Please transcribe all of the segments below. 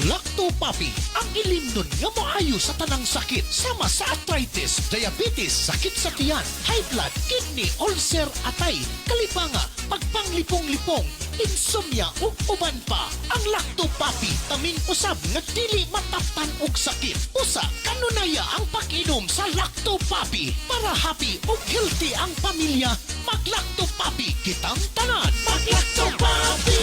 Lacto Papi, ang ilimnon nga maayo sa tanang sakit sama sa arthritis, diabetes, sakit sa tiyan, high blood, kidney, ulcer, atay, kalipanga, pagpanglipong-lipong, insomnia ug uban pa. Ang Lacto Papi taming usab nga dili mataptan og sakit. Usa kanunaya ang pag-inom sa Lacto Papi para happy ug healthy ang pamilya. Mag-Lacto Papi kitang tanan. Mag-Lacto Papi.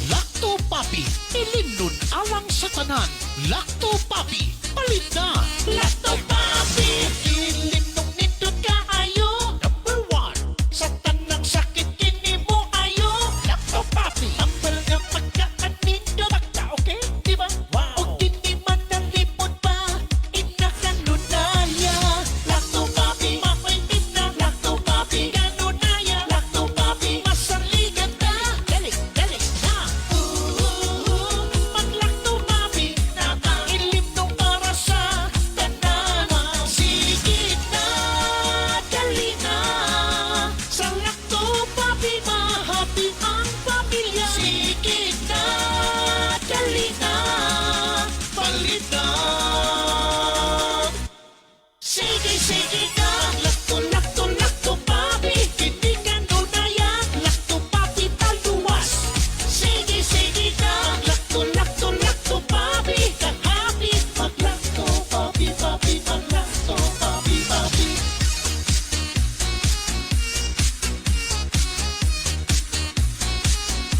Lacto Papi, ilimnon alang sa tanan. Lacto Papi, palit na. Lacto Papi, ilimnon nindot kaayo. Number 1, sa tanang sakit kini mo ayo. Lacto Papi, ambal nga pagkaan nindot. Pagka okay, di ba? Wow. O kini man nalipod pa, inakanunaya. Lacto Papi, mapaitin na. Lacto Papi, kanunaya. Lacto Papi, masaligan ka. Dali na. Mag-Lacto Papi, ilimnon para sa tanan. Sige na, dali na. Sa Lacto Papi, mahappy ang pamilya. Sige na, dali na. Palit na. Sige na. Lacto Papi, hindi ka nunaya. Lacto Papi, taluwas. Sige na. Lacto Papi, ka-happy. Mag-Lacto Papi, mag-Lacto Papi.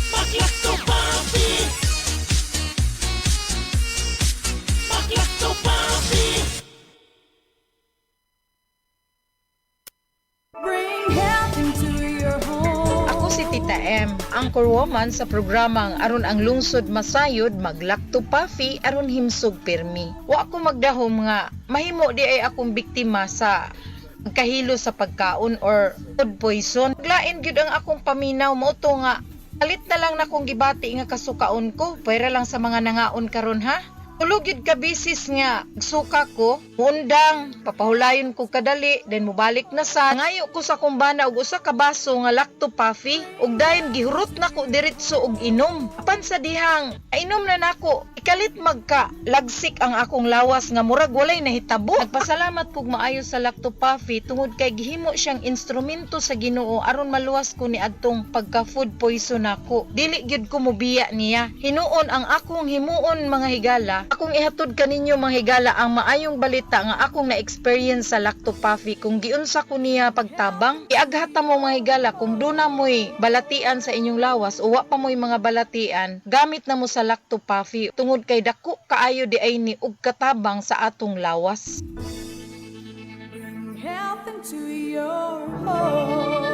Mag-Lacto Papi. Mag-Lacto Papi. Bring health into your home. Ako si Tita M, anchor woman sa programang aron ang lungsod masayod mag-Lacto Papi aron himsog pirmi. Wa ko magdahom nga mahimo di ay akong biktima sa kahilo sa pagkaon or food poison. Lain gyud ang akong paminaw mo to nga kalit na lang na kong gibati nga kasukaon ko para lang sa mga nangaon karon ha. Tulog yun ka bisis nga suka ko, undang, papahulayon ko kadali, then mubalik na sa ngayo ko sa kumbana og usa ka baso nga Lacto Papi, ug dayon gihurot na ko diretso og inom. Apan sa dihang, inom na nako, ikalit magka lagsik ang akong lawas nga murag walay nahitabo. Nagpasalamat kog maayo sa Lacto Papi tungod kay gihimo siyang instrumento sa Ginoo aron maluwas ko ni adtong pagka food poison nako. Dili gyud ko mobiya niya. Hinuon ang akong himuon mga higala. Akong ihatod kaninyo mga higala ang maayong balita nga akong na-experience sa Lacto Papi kung giunsa ko niya pagtabang. Iaghata mo mga higala kung duna mo'y balatian sa inyong lawas o wa pa mo'y mga balatian, gamit na mo sa Lacto Papi tungod kay dako kaayo di ay ni og katabang sa atong lawas. Bring health into your home.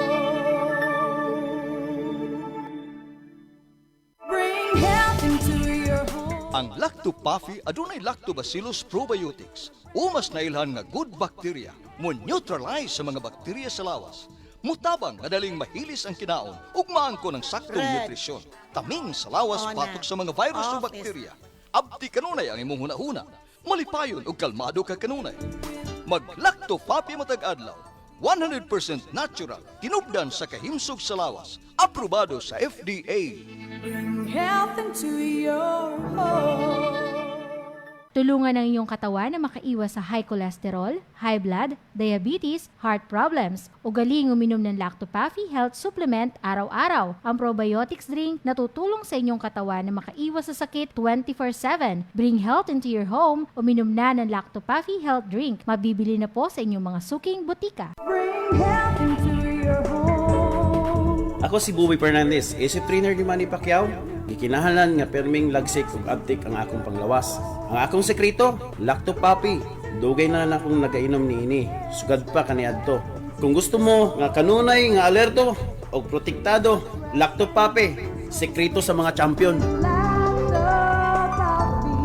Bring health into your home. Ang Lacto Papi adunay Lactobacillus probiotics. Umas nailhan nga good bacteria mo neutralize sa mga bakterya sa lawas. Mutabang madaling mahilis ang kinaon ug maangko ng saktong nutrisyon. Taming sa lawas patok sa mga virus o bakterya. Abti kanunay ang imong hunahuna. Malipayon ug kalmado ka kanunay. Mag-Lacto Papi matag adlaw. 100% natural, tinubdan sa kahimsog sa lawas. Aprobado sa FDA. Bring health into your home. Tulungan ang iyong katawan na makaiwas sa high cholesterol, high blood, diabetes, heart problems. Ugaling uminom ng Lacto Papi Health Supplement araw-araw. Ang probiotics drink na tutulong sa inyong katawan na makaiwas sa sakit 24/7. Bring health into your home. Uminom na ng Lacto Papi Health Drink. Mabibili na po sa inyong mga suking butika. Bring health into your home. Ako si Buboy Fernandez, isip trainer ni Manny Pacquiao. Gikinahanglan nga perming lagsik ug abtik ang akong panglawas. Ang akong sekreto, Lacto Papi. Dugay na akong nagainom niini. Sugad pa kaniadto. Kung gusto mo nga kanunay nga alerto og protektado, Lacto Papi, sekreto sa mga champion. Lacto Papi.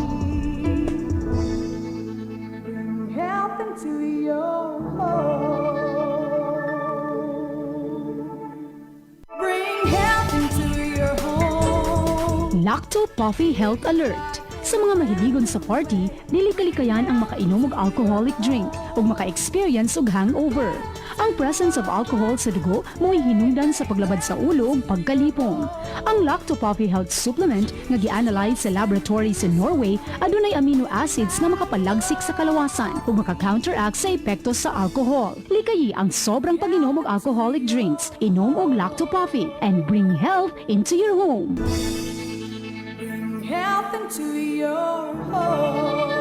Bring health into your home. Bring health into your home. Lacto Papi Health Alert. Sa mga mahiligon sa party, dili kalikayan ang makainom og alcoholic drink ug maka-experience og hangover. Ang presence of alcohol sa dugo mo'y hinungdan sa paglabad sa ulo ug pagkalipong. Ang Lactopapi Health Supplement nga gi-analyze sa laboratory sa Norway adunay amino acids nga makapalagsik sa kalawasan ug maka-counteract sa epekto sa alcohol. Likayi ang sobrang pag-inom og alcoholic drinks. Inom og Lactopapi and bring health into your home. Bring health into your home.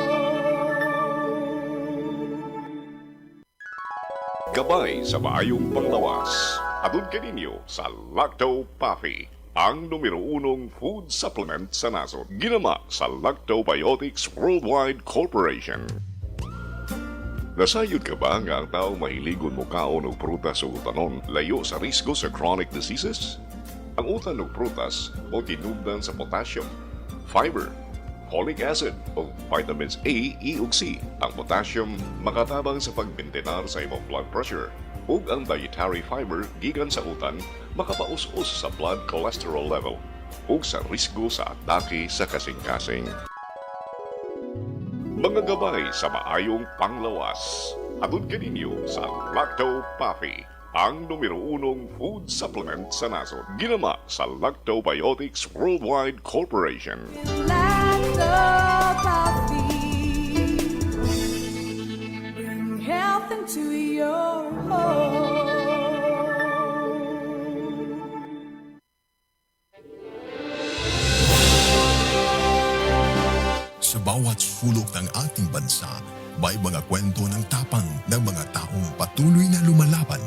Gabay sa maayong panglawas. Atod kaninyo sa Lacto Puffy, ang numero 1 food supplement sa nasod. Ginama sa Lactobiotics Worldwide Corporation. Nasayod ka ba nga ang tao mahiligon mo kaon og prutas o utanon layo sa risgo sa chronic diseases? Ang utan og prutas o tinubdan sa potassium, fiber, folic acid o vitamins A, E ug C. Ang potassium makatabang sa pagmintenar sa imong blood pressure ug ang dietary fiber gikan sa utan makapaus-us sa blood cholesterol level ug sa risgo sa atake sa kasing-kasing. Mga gabay sa maayong panglawas. Atod kaninyo sa Lacto Puffy, ang numero 1 food supplement sa nasod. Ginama sa Lactobiotics Worldwide Corporation. Lactopapi. Bring health into your home. Sa bawat sulok ng ating bansa, may mga kwento ng tapang ng mga taong patuloy na lumalaban.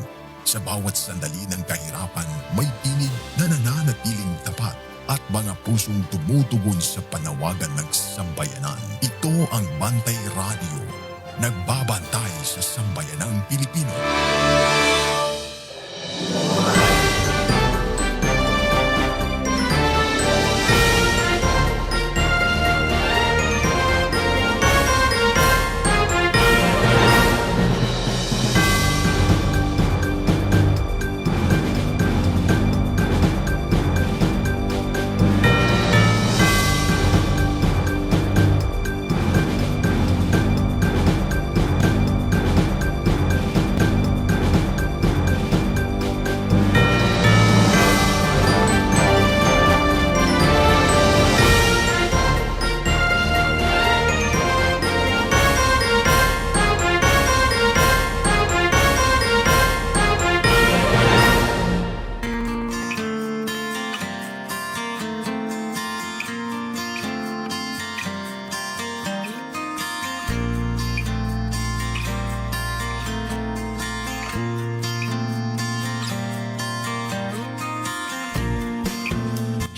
Sa bawat sandali ng kahirapan, may tinig na nananatiling tapat at mga pusong tumutugon sa panawagan ng sambayanan. Ito ang Bantay Radio, nagbabantay sa sambayanang Pilipino.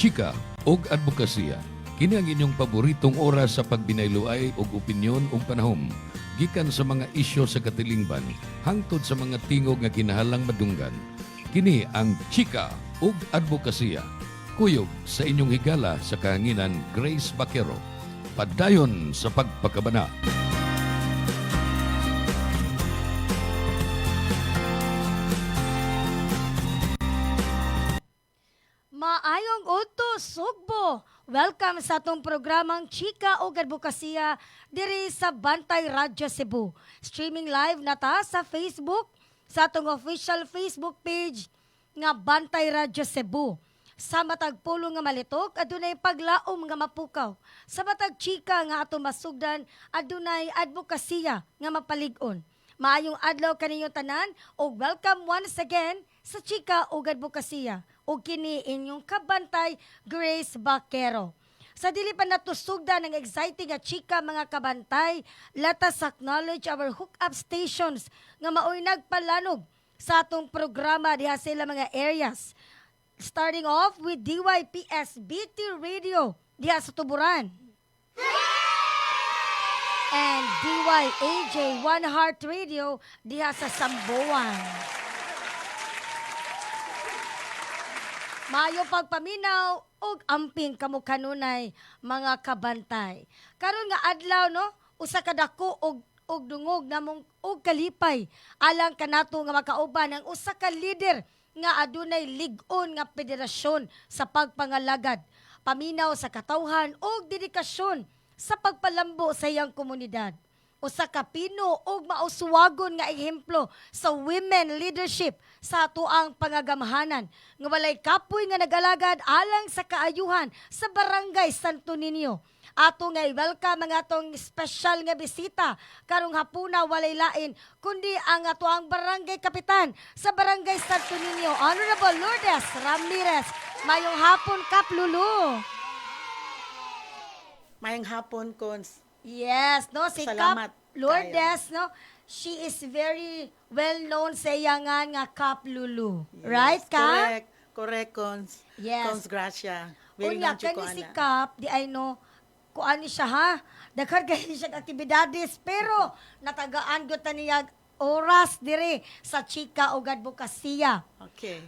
Chika og advokasya. Kini ang inyong paboritong oras sa pagbinayloay og opinyon ug panahom gikan sa mga isyu sa katilingban hangtod sa mga tingog nga kinahanglang madunggan. Kini ang Chika ug advokasya. Kuyog sa inyong higala sa kahanginan Grace Baquero. Padayon sa pagpakabana. Maayong udto Sugbo. Welcome sa atong programang Chika ug Advokasya diri sa Bantay Radyo Cebu. Streaming live na ta sa Facebook, sa atong official Facebook page nga Bantay Radyo Cebu. Sa matag pulo nga malitok, adunay paglaom nga mapukaw. Sa matag chika nga atong masugdan, adunay advokasya nga mapalig-on. Maayong adlaw kaninyong tanan ug welcome once again sa Chika ug Advokasya ug kini inyong kabantay Grace Baquero. Sa dili pa natusugdan ng exciting nga chika mga kabantay, let us acknowledge our hookup stations nga maoy nagpalanog sa atong programa diha sila mga areas. Starting off with DYPS BT Radio diha sa Tuburan. And DYAJ One Heart Radio diha sa Sambuan. Maayo pagpaminaw ug amping kamo kanunay mga kabantay. Karon nga adlaw no, usa ka dako og dungog namong og kalipay alang kanato nga makauban ang usa ka leader nga adunay lig-on nga federasyon sa pagpangalagad, paminaw sa katawhan ug dedikasyon sa pagpalambo sa iyang komunidad. usa ka pino ug mauswagon nga ehemplo sa women leadership sa atuang pangagamhanan nga walay kapoy nga nagalagad alang sa kaayuhan sa barangay Santo Niño. Ato nga i-welcome ang atong special nga bisita karong hapuna walay lain kundi ang atuang barangay kapitan sa barangay Santo Niño, Honorable Lourdes Ramirez. Mayong hapon, Kap Lulu. Mayang hapon, Cons. Yes, no, si Salamat Kap Lourdes, no, she is very well known sa iyangan nga Kap Lulu. Right, Kap? Correct. Correct, Cons. Yes. Cons Gracia. Very Unya, long ko, kani si ana. Kap, di ay no, kuan ni siya ha, daghan kayo siya aktibidades, pero natagaan ko niya oras dire sa Chika o Advocacia. Okay.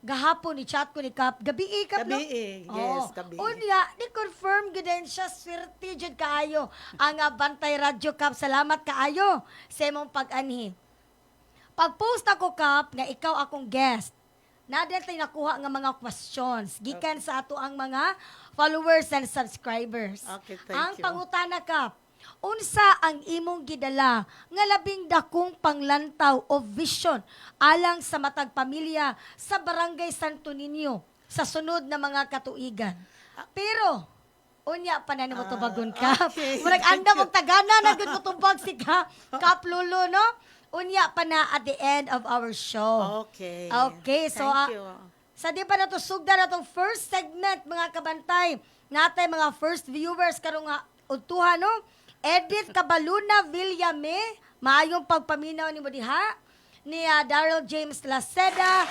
Gahapon ni chat ko ni Kap, gabi Kap, no? Gabi yes, Oo. gabi. Unya, di-confirm guden siya, swerte jud kaayo. Ang Bantay Radyo Kap, salamat kaayo sa imong pag-anhi. Pag-post ako Kap, nga ikaw akong guest, nadan tayo nakuha nga mga questions gikan sa ato ang mga followers and subscribers. Okay, thank Ang you. pangutana Kap, unsa ang imong gidala nga labing dakong panglantaw o vision alang sa matag pamilya sa Barangay Santo Niño sa sunod na mga katuigan? Pero unya pa na mo tubagon ka. okay. Murag anda mong tagana na gud mo tubag si Kap Lulu, no? Unya pa na at the end of our show. Okay. Okay, so Thank you. sa di pa na to sugda na tong first segment mga kabantay. Natay mga first viewers karong nga udtuhan, no? Edith Cabaluna Villame, maayong pagpaminaw ni mo diha ni Daryl James Laceda.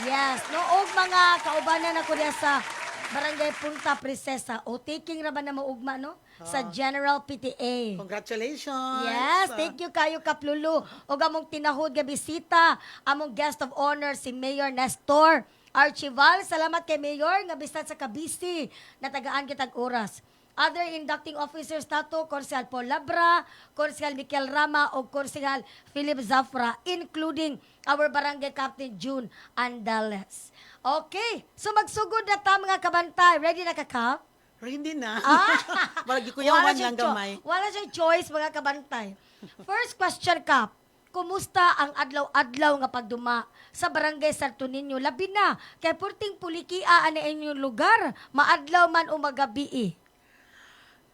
Yes, no og mga kaubanan ako diha sa Barangay Punta Princesa. O taking ra ba na maugma, no? Sa General PTA. Congratulations. Yes, thank you kayo Kaplulu. Og among tinahod nga bisita, among guest of honor si Mayor Nestor Archival. Salamat kay Mayor nga bistan sa Kabisi. Natagaan kitag oras. Other inducting officers nato, Konsehal Paul Labra, Konsehal Mikel Rama, o Konsehal Philip Zafra, including our barangay captain June Andales. Okay, so magsugod na ta mga kabantay. Ready na ka, Kap? Hindi na. Ah! Marag kuyawan siyang lang gamay. Wala siyang choice, mga kabantay. First question, Kap. Kumusta ang adlaw-adlaw nga pagduma sa Barangay Santo Niño? Labi na, kay purting pulikia ana inyong lugar, maadlaw man o magabi.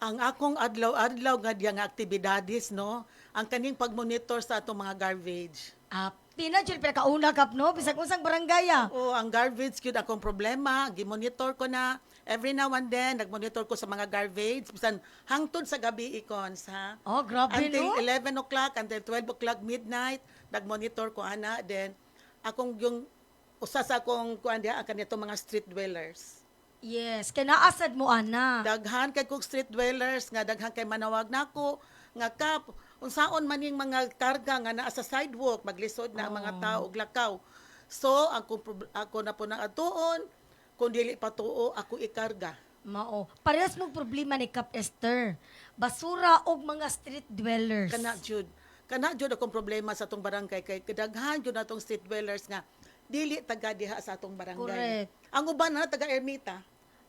Ang akong adlaw-adlaw nga diyang aktibidades, no? Ang kaning pag-monitor sa atong mga garbage. Pinadyan, pinakauna, Kap, no? Bisag unsang barangay, Oo, ang garbage yun akong problema. Gimonitor ko na. Every now and then, nagmonitor ko sa mga garbage. Bisan hangtod sa gabi ikons, ha? Oh, grabe, Until no? 11 o'clock, until 12 o'clock midnight, nagmonitor ko, ana. Then, akong yung, usa sa akong, kuan diha, akan itong mga street dwellers. Yes, kaya naasad mo, ana. Daghan kay kog street dwellers, nga daghan kay manawag nako nga Kap, unsaon maning mga karga nga naa sa sidewalk, maglisod na ang mga tao og lakaw. So, ako na po nang atuon, kung dili patuo, ako ikarga. Mao. Parehas mong problema ni Kap Esther. Basura og mga street dwellers. Kana jud akong problema sa atong barangay kay kadaghan jud atong street dwellers nga dili taga diha sa atong barangay. Correct. Ang uban na taga Ermita.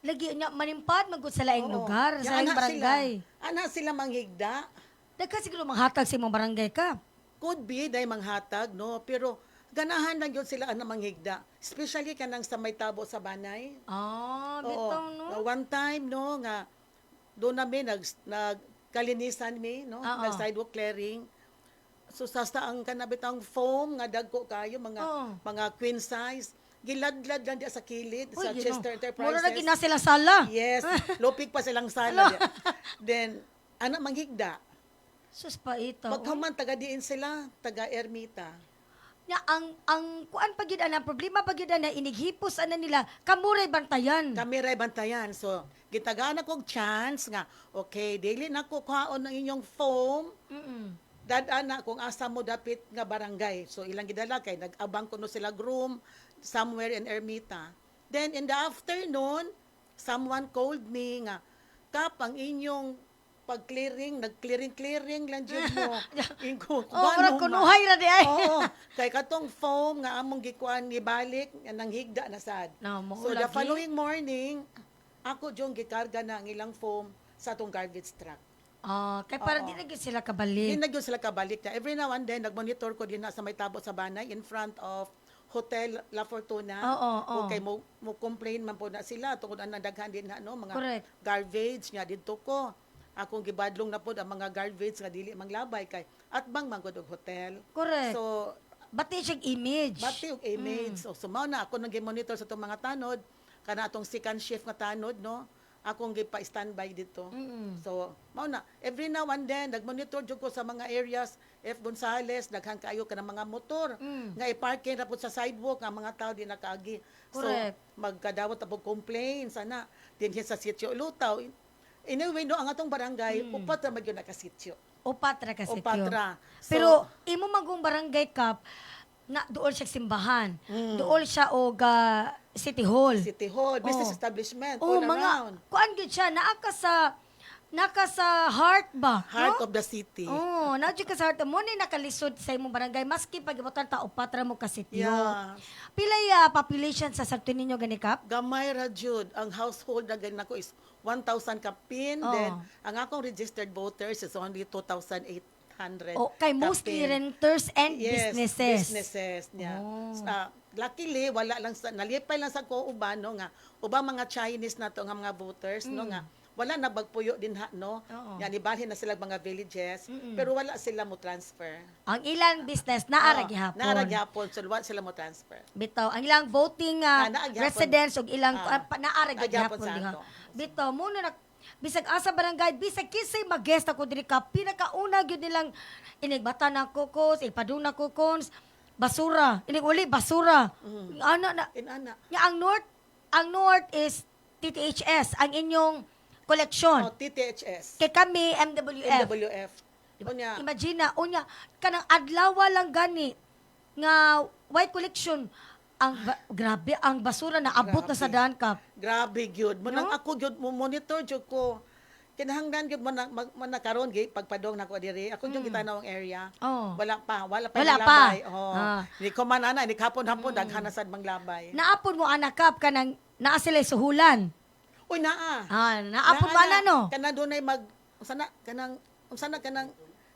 Lagi niya manimpad magud sa laing Oo. lugar, Ya, sa laing ana barangay. Ana sila manghigda. Daghan siguro manghatag sa imong barangay, Kap. Could be dahil manghatag, no? Pero ganahan lang yun sila ang manghigda. Especially kanang sa may tabo sa banay. Bitong, no? One time, no, nga doon namin nagkalinisan mi, no? Oo. Nag-sidewalk clearing. So sasta ang kanabitang foam nga dagko kayo mga queen size. Giladlad lang diya sa kilid sa Chester Enterprises. Mura na gina sila sala. Yes, lupig pa silang sala. Then anak manghigda. Sus pa ito. Pagkaman taga diin sila, taga Ermita. Ya, ang kuan pagid ana problema pagid ana inighipos ana nila kamuray bantayan. Kamuray bantayan. So gitagaan akong chance nga okay, dili na ko kuhaon ng inyong foam. Dadaan na kung asa mo dapit nga barangay. So ilang gidala kay nag-abang kuno sila groom somewhere in Ermita. Then in the afternoon, someone called me nga, Kap, ang inyong pag-clearing, nag-clearing lang dyan mo. Murag kunuhay ra di ay. Oo. Kay katong foam nga among gikuan ibalik, nang higda na sad. So the following morning, ako diyong gikarga na ang ilang foam sa atong garbage truck. Kay para Oo. di na gyud sila Hindi kabalik. na gyud sila kabalik na. Every now and then, nag-monitor ko din na sa may tabo sa Banay in front of Hotel La Fortuna. Oo. Okay, mo complain man po na sila tungod ang daghan din na no, mga Correct. garbage nga didto ko. Akong gibadlong na po ang mga garbage nga dili manglabay kay at bang manggod og hotel. Correct. So Bati siyang image. bati og image. So sumaw na ako nang gi-monitor sa itong mga tanod kana atong second shift nga tanod no. Akong gipa-standby dito. So, mao na, every now and then, nag-monitor jud ko sa mga areas, F. Gonzales, daghan kaayo ka ng mga motor, nga i-parking ra po sa sidewalk, nga mga tao di nakaagi. Correct. So, magkadawat na po complain, sana, dinhi sa sitio Lutaw. Anyway, no, ang atong barangay, upat ra magyud nakasitio. Upat ra kasi Upat ra. So, Pero imo magong barangay cup na dool siya simbahan. Dool siya og City Hall. City Hall, business Oh. establishment, Oh, all mga around. kuan gyud siya naka sa heart ba? Heart no? of the city. Oh, na ka sa heart mo ni nakalisod sa imong barangay maski pagibutan ta upat ra mo ka sitio. Yeah. Pilay population sa Santo Niño gani kap? Gamay ra jud ang household na ganyan ako is 1,000 kapin. Oh. Then ang akong registered voters is only 2,800. Oh, kay mostly kapin. renters and Yes, businesses. businesses niya. Oh. Luckily wala lang sa nalipay lang sa ko uban no nga ubang mga Chinese na to nga mga voters no nga wala na bagpuyo din ha no. Oo. Yan ibalhin na sila mga villages pero wala sila mo transfer. Ang ilang business naara gihapon. Naara gihapon so wala sila mo transfer. Bitaw, ang ilang voting naa gihapon. residents ug ilang naarag Gihapon gihapon sa diha. ato. Bitaw, muna na bisag asa barangay, bisag kisay mag-guest ako diri ka, pinakauna gyud nilang inigbata na kukos, ipaduna kukons, basura. Inig uli basura. Ano na Inana. nga ang north is TTHS, ang inyong koleksyon. Oh, TTHS. Kay kami MWF. MWF. Unya. Imagine na, unya, kanang adlawa lang gani nga white collection grabe ang basura na abot na sa daan kap. Grabe gyud. Munang No? ako gyud mo monitor jud ko. Kinahanglan gyud mo na karon gyud pagpadong nako diri. Ako gyud gitanaw ang area. Oh. Wala pa Wala labay. pa. Oh. Ah. Ni ko man ana ni hapon daghan na sad manglabay. Naapon mo anak kap kanang naa sila suhulan. Uy naa. Naapon mo ana no. Kana dunay sana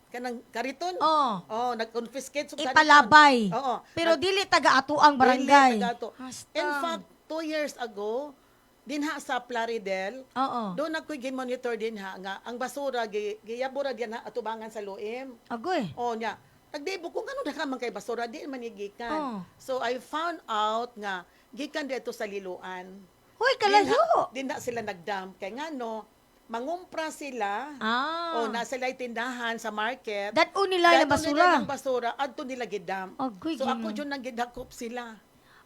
kanang kariton. Oh. Oh, nag-confiscate sa Ipalabay. Oo. Pero dili taga ato ang barangay. Dili taga ato. Hasta. In fact, 2 years ago, dinha sa Plaridel, Oo. doon ako gi-monitor dinha nga ang basura giyabura diyan na atubangan sa luim. Agoy. Oh nya. Nagdebo kung ano man kay basura di man gikan. Oh. So I found out nga gikan dito sa Liloan. Hoy, kalayo. Dinha sila nagdump kay ngano mangumpra sila. Ah. O nasa sila tindahan sa market. Dado nila yung Dado basura. nila ng basura adto nila gidump. Agoy, So ako gino. jud nang gidakop sila.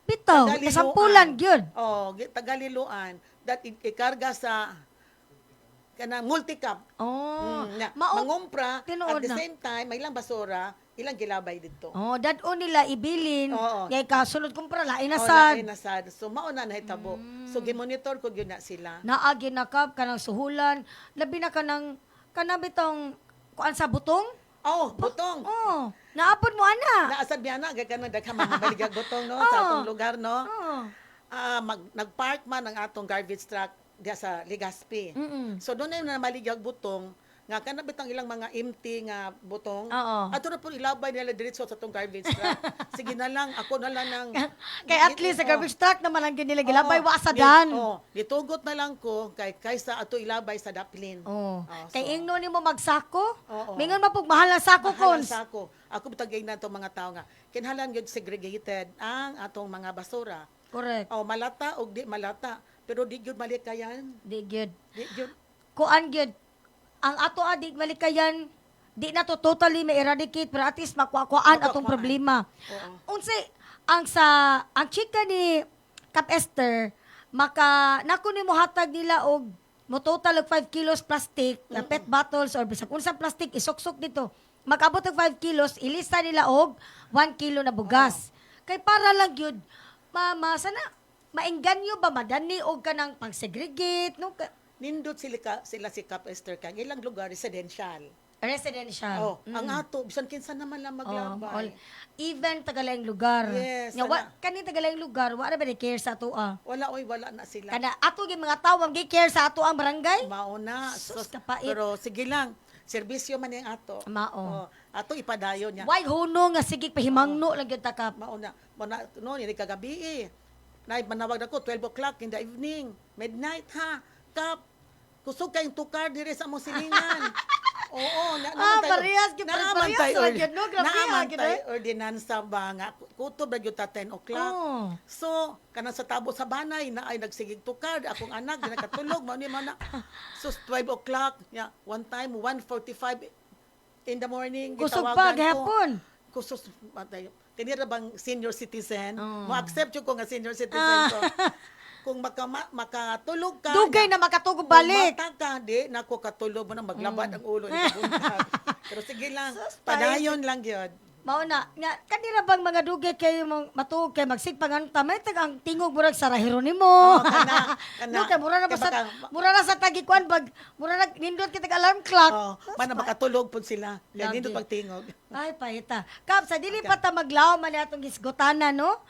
Bitaw, Tagaliluan. kasampulan gyud. Oh, tagaliluan. That ikarga sa kanang multi-cup. Oh. Na, Mao- mangumpra, tinuod at the na. same time, may ilang basura, ilang gilabay dito. Oh, dado nila ibilin. Oo. Ngay kasunod kumpra lain na Oh, sad. lain na sad. So, mauna na hitabo. So, gimonitor ko yun na sila. Naagi na kap kanang suhulan, labi na kanang bitong kuan sa butong. Oh, butong. Oh, naapon mo ana. Naasad niya na, gaya ka na, daghang mga baligag butong, no? Sa atong lugar, no? Oh. Nag-park man ang atong garbage truck diya sa Legazpi. So, doon na maligag butong, nga kana bitang ilang mga empty nga butong. Oo. Ato na po ilabay nila diretso sa atong garbage truck. Sige na lang, ako na lang nang Kay at least sa garbage truck naman ang nila gilabay Oo. wa sa dan. Ditugot na lang ko kaysa ato ilabay sa daplin. Oh. Oh, Kay so- ingno nimo magsako. Oo. Mingon mapug mahal ang sako Mahalan kons. sa ako. Ako bitagay na itong mga tao nga. Kinhalan yun segregated ang atong mga basura. Correct. Oh, malata o di malata. Pero di yun malikayan. Di gyud. Di yun. Kuan gyud ang ato adik malikayan di na to totally ma-eradicate pero at least makuha-kuhaan atong Makuha-kuhaan. problema. Oo. Unsay ang chika ni Kap Esther naku ni mo hatag nila og mo total og 5 kilos plastic, na pet bottles or bisag unsang plastic isuksok dito. Makabot og 5 kilos, ilista nila og 1 kilo na bugas. Kay para lang gyud sana maengganyo ba madani og kanang pang-segregate no Nindot sila si Cap Esther kang ilang lugar residential. residential. Oh, ang ato bisan kinsa naman lang maglabay. Even tagalayang lugar. Yes, Nga, ana. kani tagalayang lugar, wala ba ni care sa ato Wala na sila. Kana ato gyud mga tawang gi care sa ato ang barangay. Mauna. Sus, kapait. Pero sige lang. serbisyo man yung ato. Mao. Ato ipadayon niya. Why huno nga sige pahimangno lang gyud ta kap. Mauna, no, ni kagabi na manawag ako 12 o'clock in the evening, midnight ha. Kap, kusog kayong tukar dire sa among silingan. Oo, parehas gyud parehas ra gyud no, grabe naaman gyud. tayo ordinansa ba nga kutob ra gyud ta 10 o'clock. So, kanang sa tabo sa banay na ay nagsigig tukar, akong anak di nakatulog, mao ni mana. So 12 o'clock, one time 1:45 in the morning Kusog pa gihapon. Kusog matay. Kanira bang senior citizen? Mo-accept ko nga senior citizen ko. Kung makatulog ka, Dugay na makatulog balik. Kung mata ka, di, nako katulog mo na maglabad ang ulo ni kabuntag. Pero sige lang, padayon lang yun. Mauna, nga kanira bang mga dugay kayo matuog kay magsigpangan tamay tagang tingog murag sa Jeronimo. Kana. No kay mura na Kay sa mura na sa tagikuan bag mura na nindot kita alarm clock. Mana makatulog pud sila. Yan Lagi. pagtingog. Ay, paita. Kap, sa dili pa ta maglaw man atong gisgotana, no?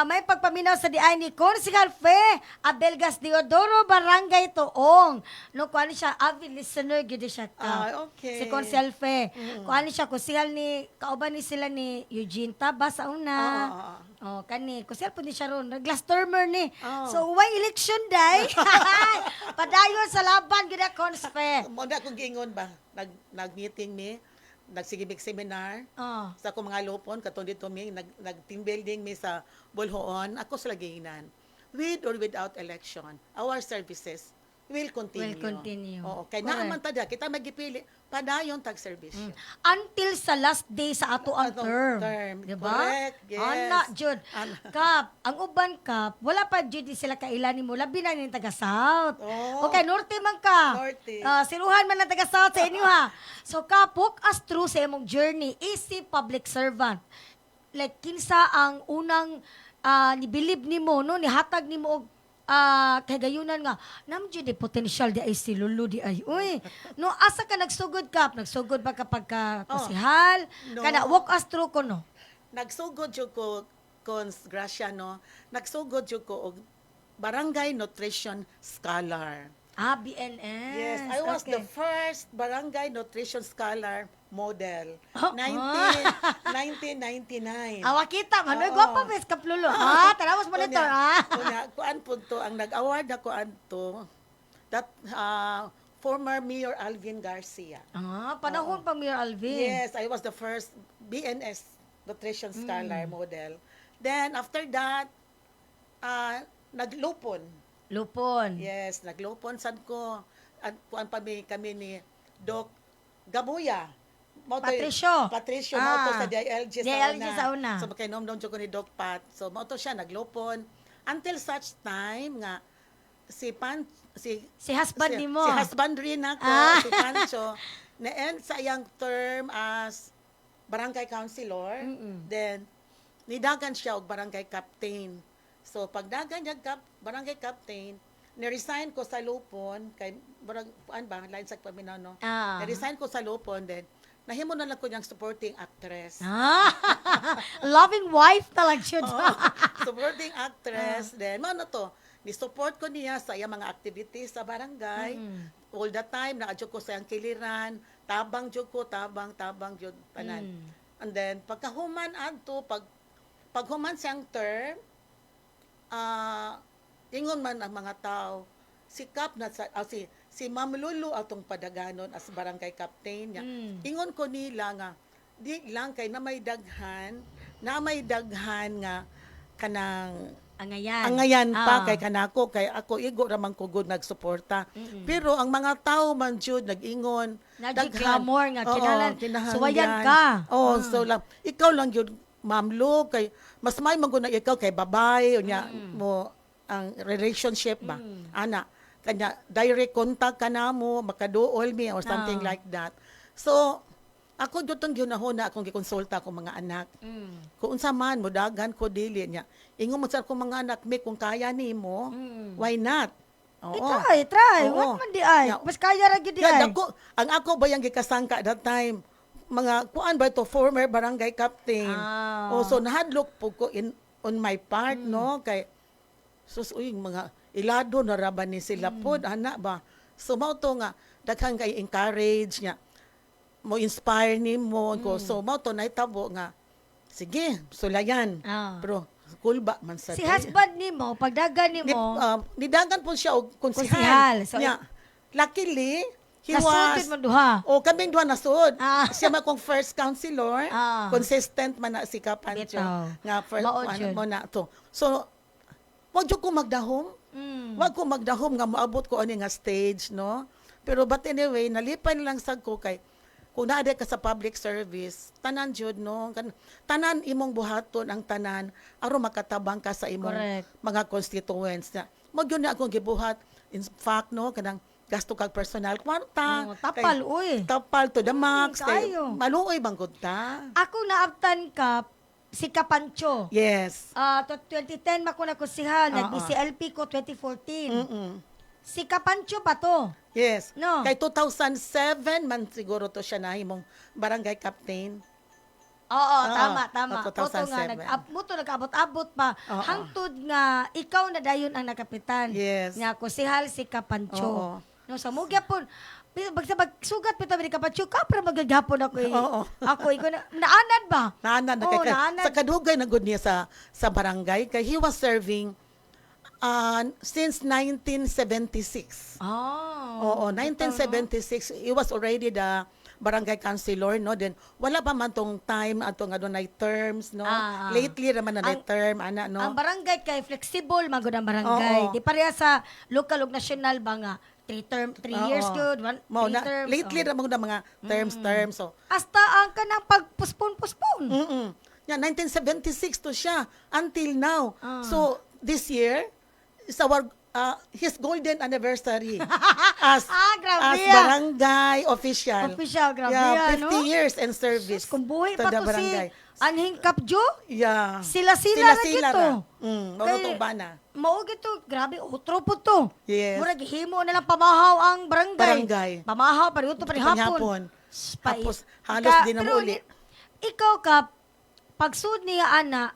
May pagpaminaw sa diay ni Consigal Fe, Abelgas Diodoro, Barangay Toong. No, kuha siya, avid listener, gid siya. Okay. Si Consigal Fe. Kuha siya, kusihal ni, kauban ni sila ni Eugene Taba sa una. Kani, kusihal po ni siya ron. Glass termer ni. So, why election day? Padayon sa laban, gid Cons Fe. Muna akong giingon ba? Nag-meeting ni, nagsigibig seminar sa akong mga lupon, katong dito mi, nag-team building mi sa Bulhoon, ako sa laginan. With or without election, our services will continue. Oo, kay naaman tada, kita magipili, padayon tag-servisyo. Until sa last day sa ato ang term. Diba? Correct, yes. Ana, Jud. Kap, ang uban kap, wala pa Jud di sila kailani mo, labi na ni taga-south. Okay, norte man ka. Norte. Siluhan man ang taga-south sa inyo ha. So kap, walk us through sa imong journey. Easy public servant. Like, kinsa ang unang nibilib ni mo, no? Nihatag ni mo kay gayunan nga namjud di potential di ay si Lulu di ay uy no asa ka nagsugod ba kapag ka kusihal kana walk us through ko no nagsugod jud ko Cons Gracia no nagsugod jud ko og barangay nutrition scholar. BNS. Yes, I was the first barangay nutrition scholar model. 1999. Awa kita, manoy gwapa bes kaplulo. Tanawas monitor. Kuan po to, ang nag-award na kuan to, that former Mayor Alvin Garcia. Panahon pa Mayor Alvin. Yes, I was the first BNS nutrition scholar model. Then, after that, naglupon. Yes, naglupon sad ko. At kuan pa kami ni Doc Gabuya. Patricio mo to sa DILG sa una. So makainom ko ni Doc Pat. So mo to siya naglupon until such time nga si husband ni mo. Si husband rin ako, si Pancho na-end sa iyang term as barangay councilor. Then nidagan siya og barangay captain. So pagdagan niya barangay captain, ni-resign ko sa Lupon kay line sa paminaw no. Ni-resign ko sa Lupon then nahimo na lang ko niyang supporting actress. Loving wife talaga siya. Supporting actress. Then ano to, ni-support ko niya sa iyang mga activities sa barangay. All the time naadyo ko sa iyang kiliran, tabang jud ko, tabang jud tanan. And then pagkahuman adto paghuman siyang term, ingon man ang mga tao, si Ma'am Lulu atong padaganon as barangay captain niya. Ingon ko nila nga, di lang kay na may daghan nga kanang angayan pa kay kanako, kay ako igo ramang ko good nagsuporta. Pero ang mga tao man jud nag-ingon, nag-glamour nga kinahanglan. Suwayan ka. So lang, ikaw lang yun, Ma'am Lu, kay mas may maguna ikaw kay babae unya mo ang relationship ba ana kanya direct contact ka na mo makaduol mi or something like that. So ako jutong ginahon na akong gikonsulta akong mga anak. Kung unsa man mo dagan ko dili niya ingon mo sa akong mga anak mi kung kaya nimo why not. Try. What man di ay? Mas kaya ra gyud di ay. Ang ako ba yang gikasangka that time mga kuan ba to former barangay captain. So nahadlok po ko on my part no kay mga ilado na raban ni sila pod ana ba. So mao to nga daghang kay encourage niya. mo inspire nimo ko. So mo to nahitabo nga sige, sulayan. Ah. Pero cool ba man sa Si husband nimo, pagdagan nimo, nidagan po siya og konsihal. konsihal. So, Luckily, he nasudid was mo duha. kaming duha nasud. Ah. Siya man kong first counselor. Ah. Consistent man na si Kapancho. Bitaw. Nga first Maod yun. mo na to. So, wag jud ko magdahom. Wag ko magdahom nga moabot ko ani nga stage, no? Pero but anyway, nalipay na lang sad ko kay kung naa ka sa public service, tanan jud no, tanan imong buhaton ang tanan aron makatabang ka sa imong Correct. mga constituents na. Mo gyud na akong gibuhat. In fact, no, kanang gasto kag personal kwarta. Tapal, uy. Tapal to the max. Kay Kayo. maluoy bang gud ta? Ako naabtan ka, si Kapancho. Yes. 2010 mako na kusihal, nag-BCLP ko 2014. Si Kapancho pa to. Yes. No. Kay 2007 man siguro to siya nahimong barangay captain. Oo, Oo, tama. o, Oto nga, 2007. nag-abot pa. Oo. Hangtod nga, ikaw na dayon ang nakapitan. Yes. Nga kusihal si Kapancho. Oo. No, sa mugya po, magsugat pito ni Kapancho, kapra magagapon ako eh. Oo. Ako, naanan ba? Naanan na Oo, kay naanan. sa kadugay na gud niya sa barangay kay he was serving since 1976. Oo, 1976 he was already the barangay councilor, no? Then wala pa man tong time ato nga dunay terms, no? Lately raman na term ana, no? Ang barangay kay flexible magud ang barangay. Oo. Di pareha sa local ug national ba nga 3 years Oo. good, 3 Mao na terms. lately raman na mga terms so. Hasta ang kanang pagpuspon-puspon. Yeah, 1976 to siya until now. So this year is our his golden anniversary as grabe as yan. barangay official. Grabe Yeah, yan, 50 no? years in service. Kung buhay to pa the to barangay. si Anhing Kapjo, Yeah. sila-sila na Sila-sila gito. Mao Kay- tong bana. Mao gito, grabe, utro po to. Yes. Murag himo na lang pamahaw ang barangay. Barangay. Pamahaw, pariuto pa rin hapon. Hapon. Pa- Tapos halos di na pero uli. Ikaw ka, pagsud niya ana,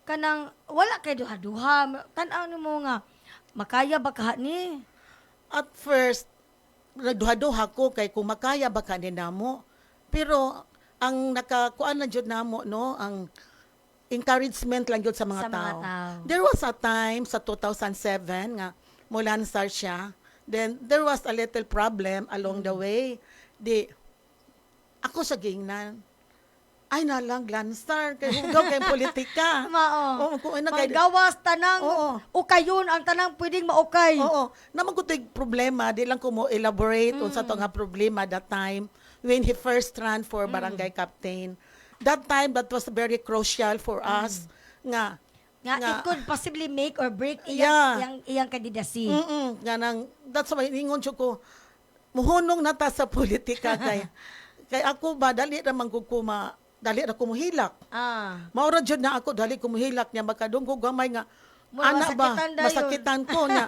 kanang wala kay duha-duha. Tan-aw mo nga, makaya ba ka ni? At first, nagduha-duha ko kay kung makaya ba ka ni namo. Pero ang nakakuan na jud namo, no, ang encouragement lang jud sa mga Sa mga tao. tao. There was a time sa 2007 nga mulansar siya. Then there was a little problem along the way. Ako sa gingnan. Ay na lang lansar kay hugaw kay politika. Mao. Oo, kung ano kay Magawas tanang Oo. ukayon ang tanang pwedeng maukay. Oo. Naman ko ito'y problema, di lang ko mo elaborate unsa to nga problema that time when he first ran for barangay captain. That time, that was very crucial for us nga It could possibly make or break Yeah. iyang kandidacy. nga nang, that's why ingon siya ko, muhunong na ta sa politika kay ako ba, dali ra ko muhilak. Maura jud na ako, dali ko muhilak niya, makadunggo gamay nga, ana ba, masakitan dayon. masakitan ko niya.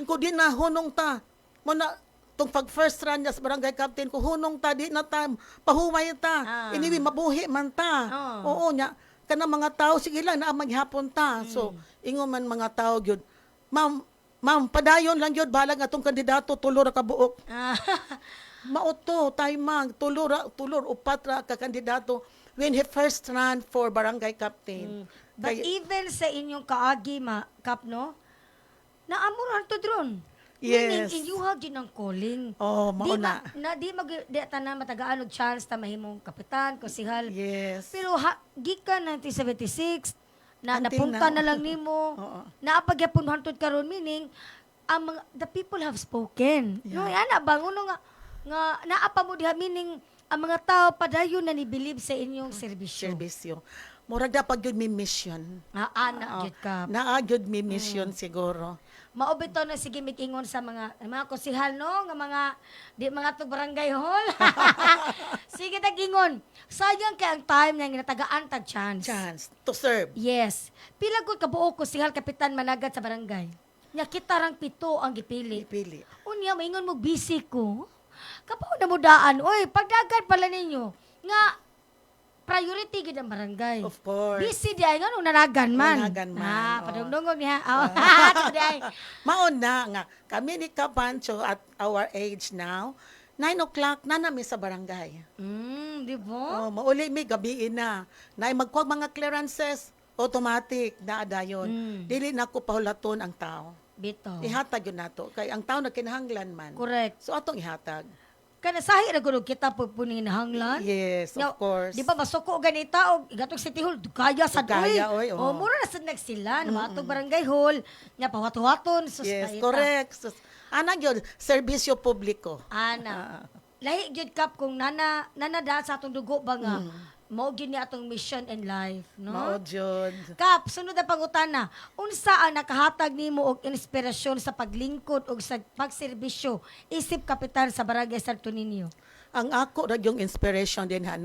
Ko di na, hunong ta. Muna, tong pag first run niya sa barangay captain ko, hunong ta, di na ta, pahumay ta. Iniwi, mabuhi man ta. Oo niya, kanang mga tao, sige lang, na maghapon ta. So, ingon man mga tao, yun, ma'am, padayon lang yun, bahala nga tong kandidato, tulor ka buok. Mauto, taymang, tulor, upat ra ka kandidato when he first ran for barangay captain. But even sa inyong kaagi, Kap, no? Naamuran to dron. Yes. Meaning, inyuhag din ang calling. Oh, mauna. Di tanan matagaan og chance ta mahimong kapitan, kusihal. Yes. Pero gikan 1976, Until napunta now. na lang nimo. Oo. Naapagyapon hantod karon, meaning the people have spoken. No, ana ba nguno nga naapa mo diha, meaning ang mga tao padayon na ni believe sa inyong serbisyo. Serbisyo. Murag dapat yun may mission. Ana gyud ka. Naa gyud may mission siguro. Maobito na sige mikingon sa mga kusihal no nga mga to barangay hall. Sige tagingon. Sayang kay ang time nga ginatagaan tag chance. Chance to serve. Yes. Pila gud ka buok kusihal kapitan managad sa barangay. Nya kita rang 7 ang gipili. Pili. Unya maingon mo busy ko. Kapaw na mo daan. Oy, pagdagan pala ninyo nga priority gid ang barangay. Of course. Busy di ay nga nung nanagan man. Nanagan man, oo. Padungdungog niya. Oh. Mauna nga kami ni Kapancho at our age now, 9 o'clock na namin sa barangay. Di ba? Oh, mauli mi gabiin na. Na magkuha mga clearances, automatic na adayon. Dili na ko pahulaton ang tao. Bito. Ihatag yun nato. Kay ang tao nagkinahanglan man. Correct. So atong ihatag. Kana sahi ra gud kita pagpunin hanglan. Yes, of course. Di ba masuko ganita og gatong City Hall dugaya sa Dugaya, oy, Oh, mura na sad sila na atong barangay hall nya pawat-waton sus Yes, kaita. correct. Ana gyud serbisyo publiko. Ana. Lahi gyud kap kung nanada sa atong dugo ba nga mao gyud ni atong mission in life, no? Mao jud. Kap, sunod na pangutana. Unsa ang nakahatag nimo og inspirasyon sa paglingkod og sa pagserbisyo isip kapitan sa Barangay Santo Niño? Ang ako ra yung inspiration din nga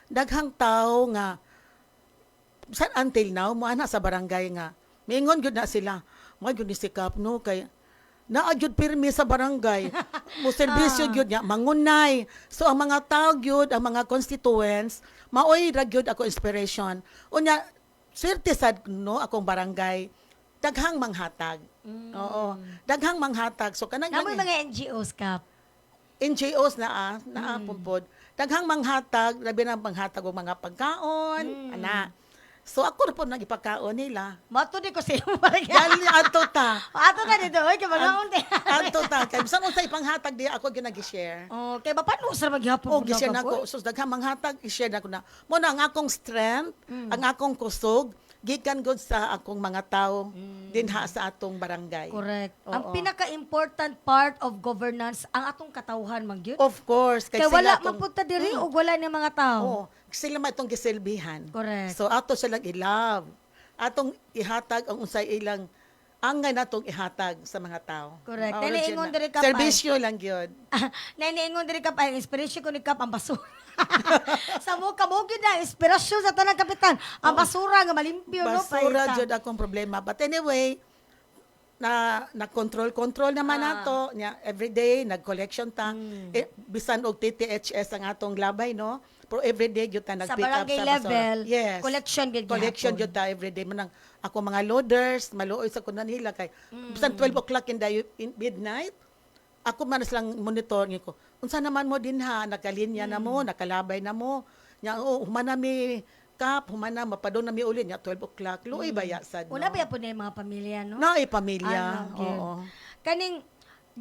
daghang tao nga until now mo ana sa barangay nga miingon gyud na sila mo gyud ni sikap no kay naa gyud pirmi sa barangay mo serbisyo gyud nya mangunay. So ang mga tao gyud, ang mga constituents maoy ra gyud ako inspiration. Unya swerte sad no akong barangay daghang manghatag. Oo, daghang manghatag. So kanang Namoy mga NGOs kap. NGOs na pumpod. Daghang manghatag, labi na manghatag og mga pagkaon, ana. So ako na po nagipakaon nila. Mato di ko sa imo barangay. Dali ato ta. Ato na dito oy kay mga unti. Ato ta. Kay bisan unsay panghatag di ako ginagi-share. Oh, kay ba paano sa maghapon? O gi-share nako. So daghang manghatag i-share nako na. Mo na ang akong strength, ang akong kusog gikan gud sa akong mga tao dinha sa atong barangay. Correct. Oo. Ang pinaka-important part of governance ang atong katawhan man gyud. Of course, Kay wala mapunta diri og wala ni mga tao. Oo, sila man itong gisilbihan. Correct. So ato silang i-love. Atong ihatag ang unsay ilang angay natong ihatag sa mga tao. Correct. Original. Naniingon diri ka pa. Serbisyo lang gyud. Naniingon diri ka pa inspiration ko ni Kap ang basura. Sa mo kamo gyud na inspirasyon sa tanang kapitan. Ang basura nga malimpyo no Basura paita. jud akong problema. But anyway, na control naman nato nya everyday nag-collection ta. Bisan og TTHS ang atong labay no. Pero everyday gyud ta Sa nag-pick up barangay sa level, basura. Yes. collection gyud Collection gihapon. jud ta everyday man ako mga loaders maluoy sa kunan nila kay bisan 12 o'clock in midnight ako man silang monitor ko unsa naman mo dinha nakalinya na mo nakalabay na mo nya humana mi kap humana mapadong na mi uli nya 12 o'clock luoy baya sad no? Una ba po na yung mga pamilya no? Naay pamilya Ano, gyud. oo Kaning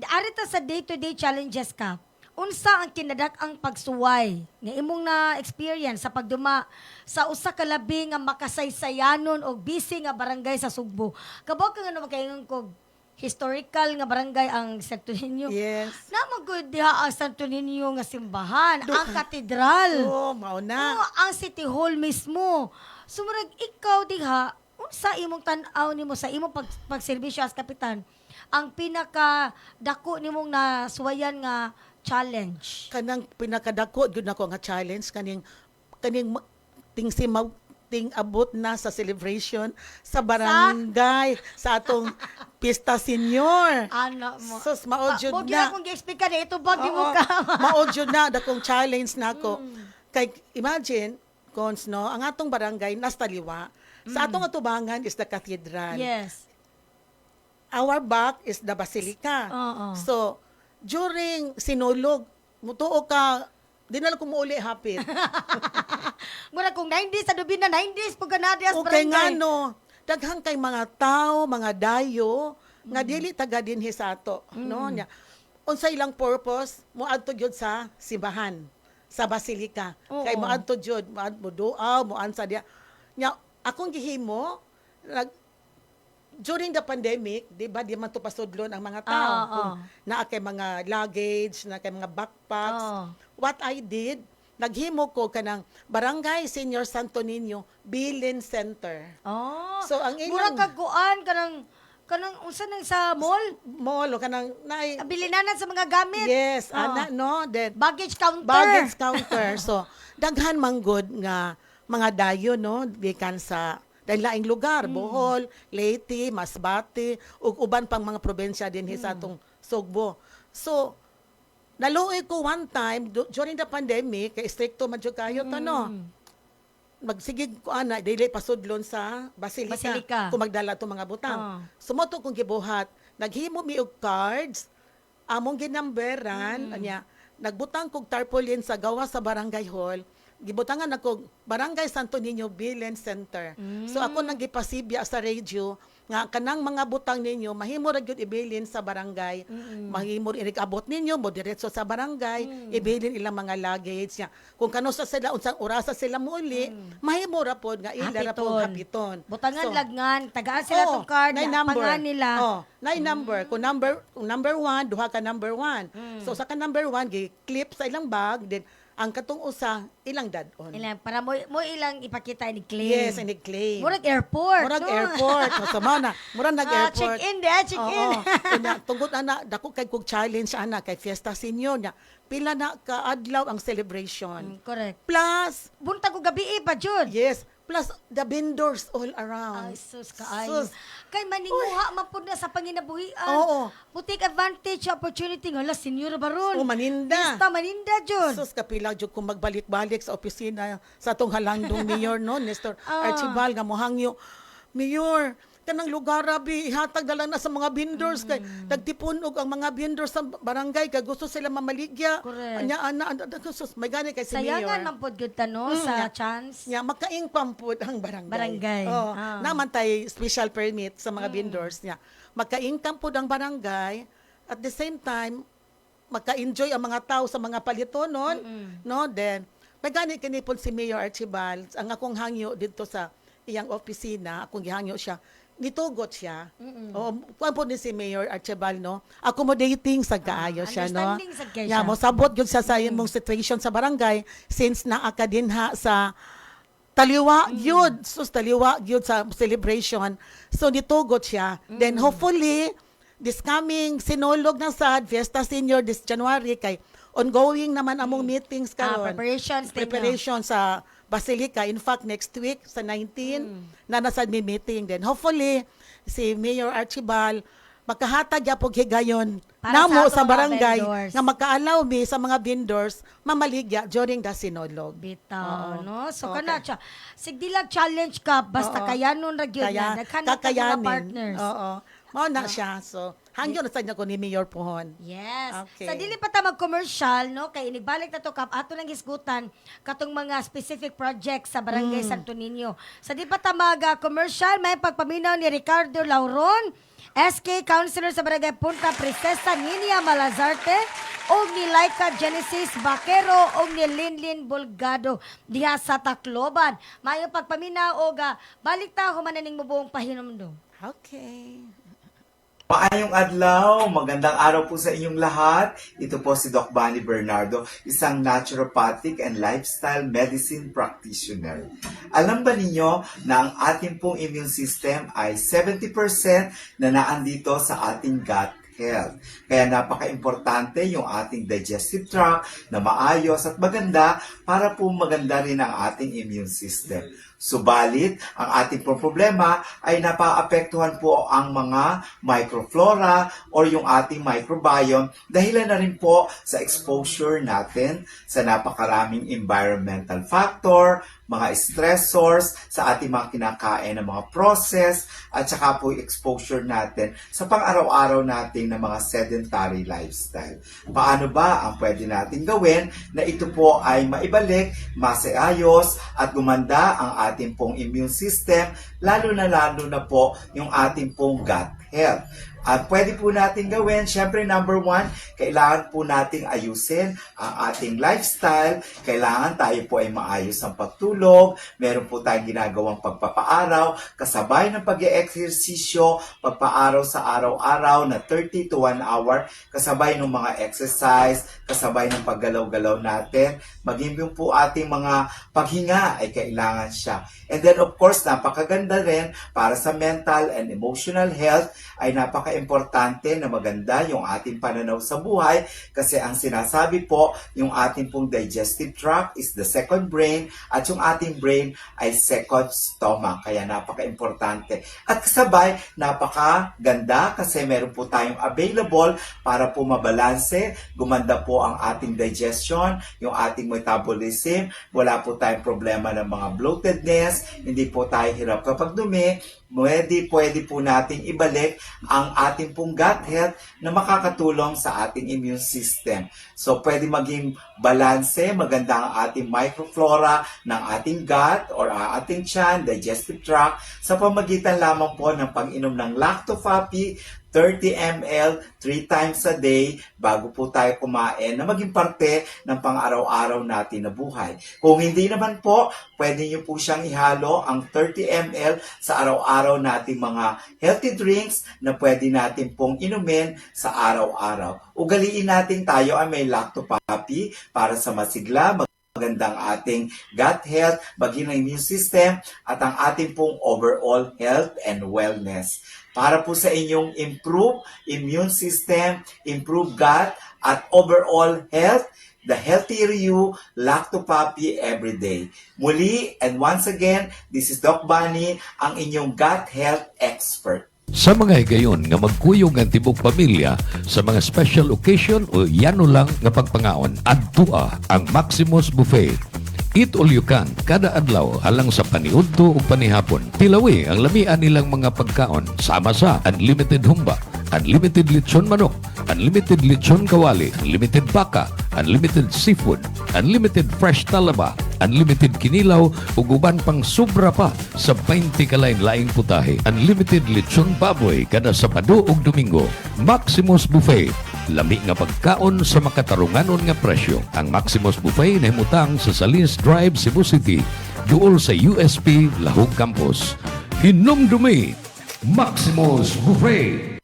arita sa day-to-day challenges ka. Unsa ang kinadak-ang pagsuway nga imong na experience sa pagduma sa usa ka labi nga makasaysayanon og busy nga barangay sa Sugbo. Kabaw ka nga naman kaingon kog historical nga barangay ang Santo Niño. yes Naman gud diha ang Santo Niño nga simbahan, ang katedral. oo mao na Oo, ang City Hall mismo. Sumurag ikaw diha, unsa imong tan-aw nimo sa imong pagserbisyo as kapitan? Ang pinaka dako nimong nasuwayan nga challenge. kanang pinakadako gyud nako nga challenge kaning ting abot na sa celebration sa barangay sa atong pista senior. Ana mo. Sus mao jud Mo na. akong gi-explain ka ito bag mo Oo, ka. mao jud na dakong challenge nako. Kay imagine cons no, ang atong barangay nasa taliwa. Sa atong atubangan is the cathedral. Yes. Our back is the basilica. Oo. So during sinulog, mutuo ka dinala ko mo uli hapit. Mura kung 90s sa dubi na 90s pag kanadias Okay nga barangay. no, daghang kay mga tao, mga dayo nga dili taga dinhi sa ato, no? Nya unsa ilang purpose mo adto gyud sa simbahan, sa basilika. Oo. Kay mo adto gyud, mo duaw, mo ansa dia. Nya akong gihimo during the pandemic, di ba, di man to pasudlon ang mga tao. Kung naa kay mga luggage, na kay mga backpacks. What I did, naghimo ko kanang Barangay Senior Santo Niño Bilin Center. Oh. So, ang Mura ilang- kaguan kanang unsa nang sa mall? Mall, o kanang, Bilinanan sa mga gamit. yes, Oo. ana, no? Then, Baggage counter. baggage counter. So, daghan manggod nga mga dayo, no? Gikan sa dahil laing lugar, Bohol, Leyte, Masbate, ug uban pang mga probensya din sa atong Sugbo. So, naluoy ko one time during the pandemic, kay stricto man jud kayo to, no? Magsigig ko ana dili pasudlon sa basilika, Basilika. kung magdala to mga butang. Sumoto kong gibuhat, naghimo mi og cards, among ginamberan anya nagbutang kog tarpaulin sa gawa sa barangay hall, gibutangan ako Barangay Santo Niño Billen Center. So ako nagipasibya sa radio nga kanang mga butang ninyo mahimo ra gyud ibilin sa barangay. Mahimo rin abot ninyo mo diretso sa barangay, ibilin ilang mga luggage nya. Kung kano sa sila unsang orasa sila muli, mahimo ra pod nga ila ra pod hapiton. Butangan lagngan, tagaan sila tong card, pangan nila. Nay number, kung number 1, duha ka number 1. So sa ka number 1 gi-clip sa ilang bag, then ang katong usa ilang dadon. Ilang para mo ilang ipakita ni claim. Yes, and claim. Murag airport. Murag airport. So sama na, murag nag-airport. Check in, check in. Tungod ana dako kay kog challenge ana kay Fiesta Senior nya. Pila na ka adlaw ang celebration. Correct. Plus, buntag ko gabi pa jud. Yes. Plus, the vendors all around. Ay, sus, kaayo. Kay maninguha man pud na sa panginabuhian. Oo. Take advantage, opportunity. Nga, senior baron. O, maninda. Basta maninda, Jun. Sus, kapila, Jun, kung magbalik-balik sa opisina sa itong halandong mayor, no? Nestor Archibald, nga mohangyo. Mayor, kanang lugar rabi ihatag na lang na sa mga vendors kay nagtipunog ang mga vendors sa barangay kay gusto sila mamaligya. Anya sus may gani kay si mayor. Sayangan man pod gyud tano sa chance. Nya makaing pampud ang barangay. Oh, naman tay special permit sa mga vendors niya. Maka-income pod ang barangay at the same time maka-enjoy ang mga tao sa mga palitonon, no? Then may gani kini pod si Mayor Archibald ang akong hangyo dito sa iyang opisina, akong gihangyo siya. Nitugot siya. Kuan po ni si Mayor Archibald, no? Accommodating sa kaayo siya, no? Understanding sa kaya siya. Mo sabot gyud sa imong situation sa barangay since naa ka dinha sa taliwa gyud, taliwa gyud sa celebration. So nitugot siya. Then hopefully this coming sinulog ng SAD Fiesta Senior this January kay ongoing naman among meetings karon. Preparation sa Basilica. In fact, next week, sa 19, na nasa meeting din. Hopefully, si Mayor Archibald, makahatag yapog higayon namo sa barangay nga makaalaw mi sa mga vendors mamaligya during the sinulog. Bitaw, no? So, kana siya. Sigdilag challenge ka, basta kayanon ra gyud na. Naghanap ka mga partners. Oo. Mao na siya. So, hangyo na sa ko ni Mayor Pohon. Yes. Okay. Sa dili pa ta mag-commercial, no, kay inibalik na to kap ato nang hisgutan katong mga specific projects sa Barangay Santo Niño. Sa di pa ta mag-commercial, may pagpaminaw ni Ricardo Lauron, SK Councilor sa Barangay Punta Princesa Ninia Malazarte, og ni Laika Genesis Bakero og ni Linlin Bulgado diha sa Tacloban. Mayo pagpaminaw og balik ta humanan ning mubuong pahinumdum. Okay. Maayong adlaw, magandang araw po sa inyong lahat. Ito po si Doc Bunny Bernardo, isang naturopathic and lifestyle medicine practitioner. Alam ba ninyo na ang ating pong immune system ay 70% na naandito sa ating gut health. Kaya napaka-importante yung ating digestive tract na maayos at maganda para po maganda rin ang ating immune system. Subalit, ang ating problema ay napaapektuhan po ang mga microflora or yung ating microbiome dahilan na rin po sa exposure natin sa napakaraming environmental factor, mga stressors sa ating mga kinakain ng mga process at saka po exposure natin sa pang-araw-araw natin ng mga sedentary lifestyle. Paano ba ang pwede natin gawin na ito po ay maibalik, maseayos at gumanda ang ating pong immune system, lalo na po yung ating pong gut health. At pwede po natin gawin, syempre number 1, kailangan po nating ayusin ang ating lifestyle. Kailangan tayo po ay maayos ang pagtulog. Meron po tayong ginagawang pagpapaaraw, kasabay ng pag-eeksesisyo, pagpaaraw sa araw-araw na 30 to 1 hour, kasabay ng mga exercise, kasabay ng paggalaw-galaw natin. Maging yung po ating mga paghinga ay kailangan siya. And then of course, napakaganda rin para sa mental and emotional health ay napaka-importante na maganda yung ating pananaw sa buhay kasi ang sinasabi po, yung ating pong digestive tract is the second brain at yung ating brain ay second stomach. Kaya napaka-importante. At kasabay, napakaganda kasi meron po tayong available para po mabalanse, gumanda po ang ating digestion, yung ating metabolism, wala po tayong problema ng mga bloatedness, hindi po tayo hirap kapag dumi, pwede po nating ibalik ang ating pong gut health na makakatulong sa ating immune system. So, pwede maging balanse, maganda ang ating microflora ng ating gut or ating tiyan, digestive tract, sa pamagitan lamang po ng pag-inom ng Lactofapi, 30 ml 3 times a day bago po tayo kumain na maging parte ng pang-araw-araw natin na buhay. Kung hindi naman po, pwede nyo po siyang ihalo ang 30 ml sa araw-araw nating mga healthy drinks na pwede natin pong inumin sa araw-araw. Ugaliin natin tayo ay may Lactopapi para sa masigla, magandang ating gut health, maging ang immune system, at ang ating pong overall health and wellness. Para po sa inyong improve immune system, improve gut, at overall health, the healthier you, Lactopapi every day. Muli, and once again, this is Doc Bunny, ang inyong gut health expert. Sa mga higayon nga magkuyog ang tibok pamilya sa mga special occasion o yano lang nga pagpangaon, adtua ang Maximus Buffet. Eat all you can, kada adlaw alang sa paniudto o panihapon. Tilawi ang lamian nilang mga pagkaon, sama sa unlimited humba, unlimited lechon manok, unlimited lechon kawali, unlimited baka, unlimited seafood, unlimited fresh talaba, unlimited kinilaw, ug uban pang sobra pa sa 20 kalain-laing putahe. Unlimited lechon baboy kada Sabado ug Domingo. Maximus Buffet. Lami nga pagkaon sa makatarunganon nga presyo. Ang Maximus Buffet nahimutang sa Salines Drive, Cebu City, duol sa USP Lahog Campus. Hinumdumi, Maximus Buffet.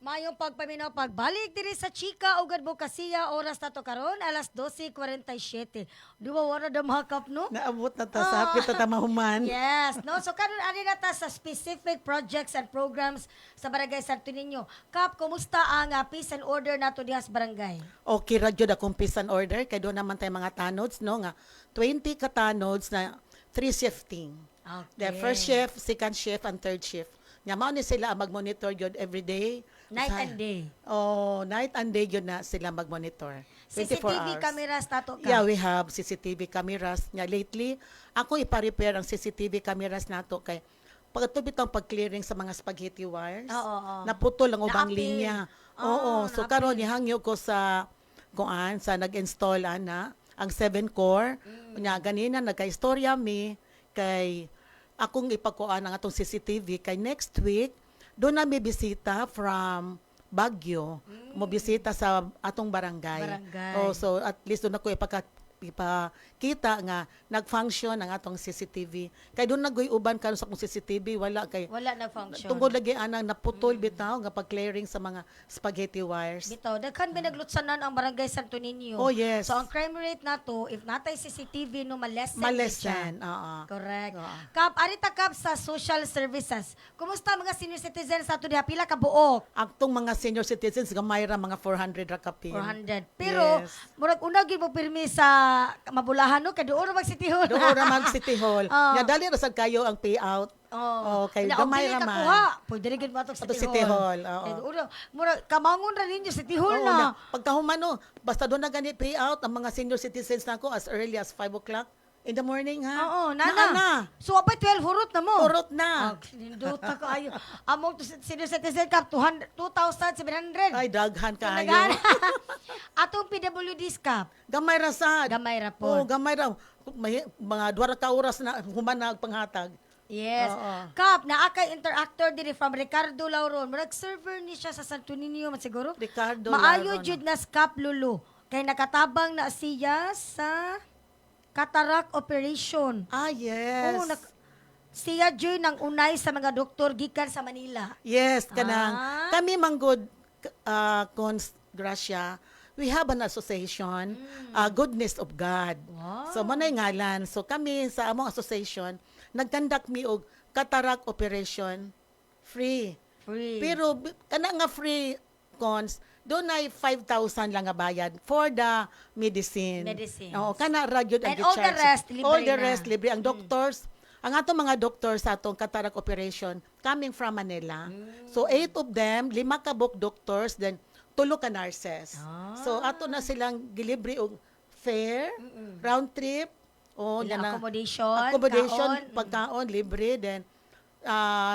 Mayong pagpaminaw pagbalik diri sa Chika ug Advokasya, oras na to karon alas 12:47. Duwa wala da mahakap no? Naabot na ta sa hapit ta mahuman. Yes, no. So karon ani na ta sa specific projects and programs sa Barangay Santo Niño. Kap, kumusta ang peace and order nato diha sa barangay? Okay ra jud akong peace and order kay do naman tay mga tanods no nga 20 ka tanods na 3 shifting. Okay. The first shift, second shift, and third shift. Nga mao ni sila ang mag-monitor jud every day. Night and day. Oh, night and day yun na sila mag-monitor. 24 CCTV hours. cameras nato ka? Yeah, we have CCTV cameras. Nga lately, ako ipa-repair ang CCTV cameras nato kay pagtubit ang pag-clearing sa mga spaghetti wires. Oo. Naputol ang ubang Na-appeal. linya. Oo, So na-appeal. karon ihangyo ko sa sa nag-install ana ang 7 core. Nya ganina nagka-istorya mi kay akong ipakuan ang atong CCTV kay next week doon na may bisita from Baguio, mo bisita sa atong barangay. Oh, so at least doon ako ipakita nga nag-function ang atong CCTV. Kay doon nagoy uban karon sa akong CCTV wala nag-function. Tungod lagi anang naputol bitaw nga pag-clearing sa mga spaghetti wires. Bitaw, daghan binaglutsanan ang Barangay Santo Niño. Oh, yes. So ang crime rate nato if natay CCTV no malesen. Malesen, oo. Correct. Oo. Kap, arita kap sa social services. Kumusta mga senior citizens sa ato diha pila ka buok? Atong mga senior citizens gamay ra mga 400 ra kapin. 400. Pero Yes. murag una gyud mo pirmi sa Mabulahan no kay doon mag City Hall. Doon raman City Hall. Oh. Nga dali ra sad kayo ang payout. Oh, kay gamay raman. Kuha. Pwede rin gid matok Ato City Hall. oo. Murag kamangon ra ninyo City Hall Oo, na. Pagkahuman no, basta doon na gani payout ang mga senior citizens nako as early as 5 o'clock in the morning ha. Oo, nana. So apay 12 hurot na mo. Urot na. Nindot na kaayo. Among senior citizen cap 2,700. Ay daghan kaayo. Nagana. Atong PWD's cap. Gamay ra sad. Gamay ra po. Oo, gamay ra. May, mga 2 ka oras na human na panghatag. Yes. Oo. Kap, naakay interactor diri from Ricardo Lauron. Murag server ni siya sa Santo Niño man siguro. Ricardo Maayo Lauron. jud na Kap Lulu. Kay nakatabang na siya sa cataract operation. Ah, yes. Oo, siya jud nang unay sa mga doktor gikan sa Manila. Yes, kanang Ah. kami manggod Cons Gracia, we have an association, Goodness of God. Wow. So manay ngalan. So kami sa among association nagkandak mi og cataract operation free. Free. Pero kana nga free cons doon ay 5,000 lang nga bayad for the medicine. Medicines. Oo, kana ra gyud ang And all the gi-charge. rest, libre All the na. rest libre. Ang doctors, ang atong mga doctors sa atong cataract operation coming from Manila. So 8 of them, 5 ka book doctors, then 3 ka nurses. So ato na silang gilibre og fare, round trip, Ilang accommodation, accommodation, kaon. pagkaon libre, then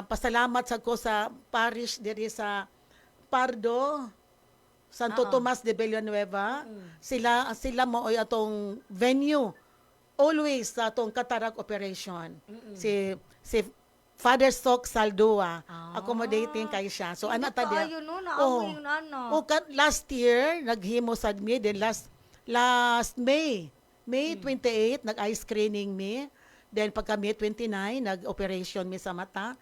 pasalamat sa ko sa parish diri sa Pardo, Santo Tomas de Villanueva. Sila mo ay atong venue always sa atong cataract operation. Si Father Sok Saldua accommodating kay siya. So ana ta dia. Ayun no, naamoy yung ano. Last year naghimo sad mi then last May 28 nag-eye screening mi. Then pagka May 29 nag-operation mi sa mata.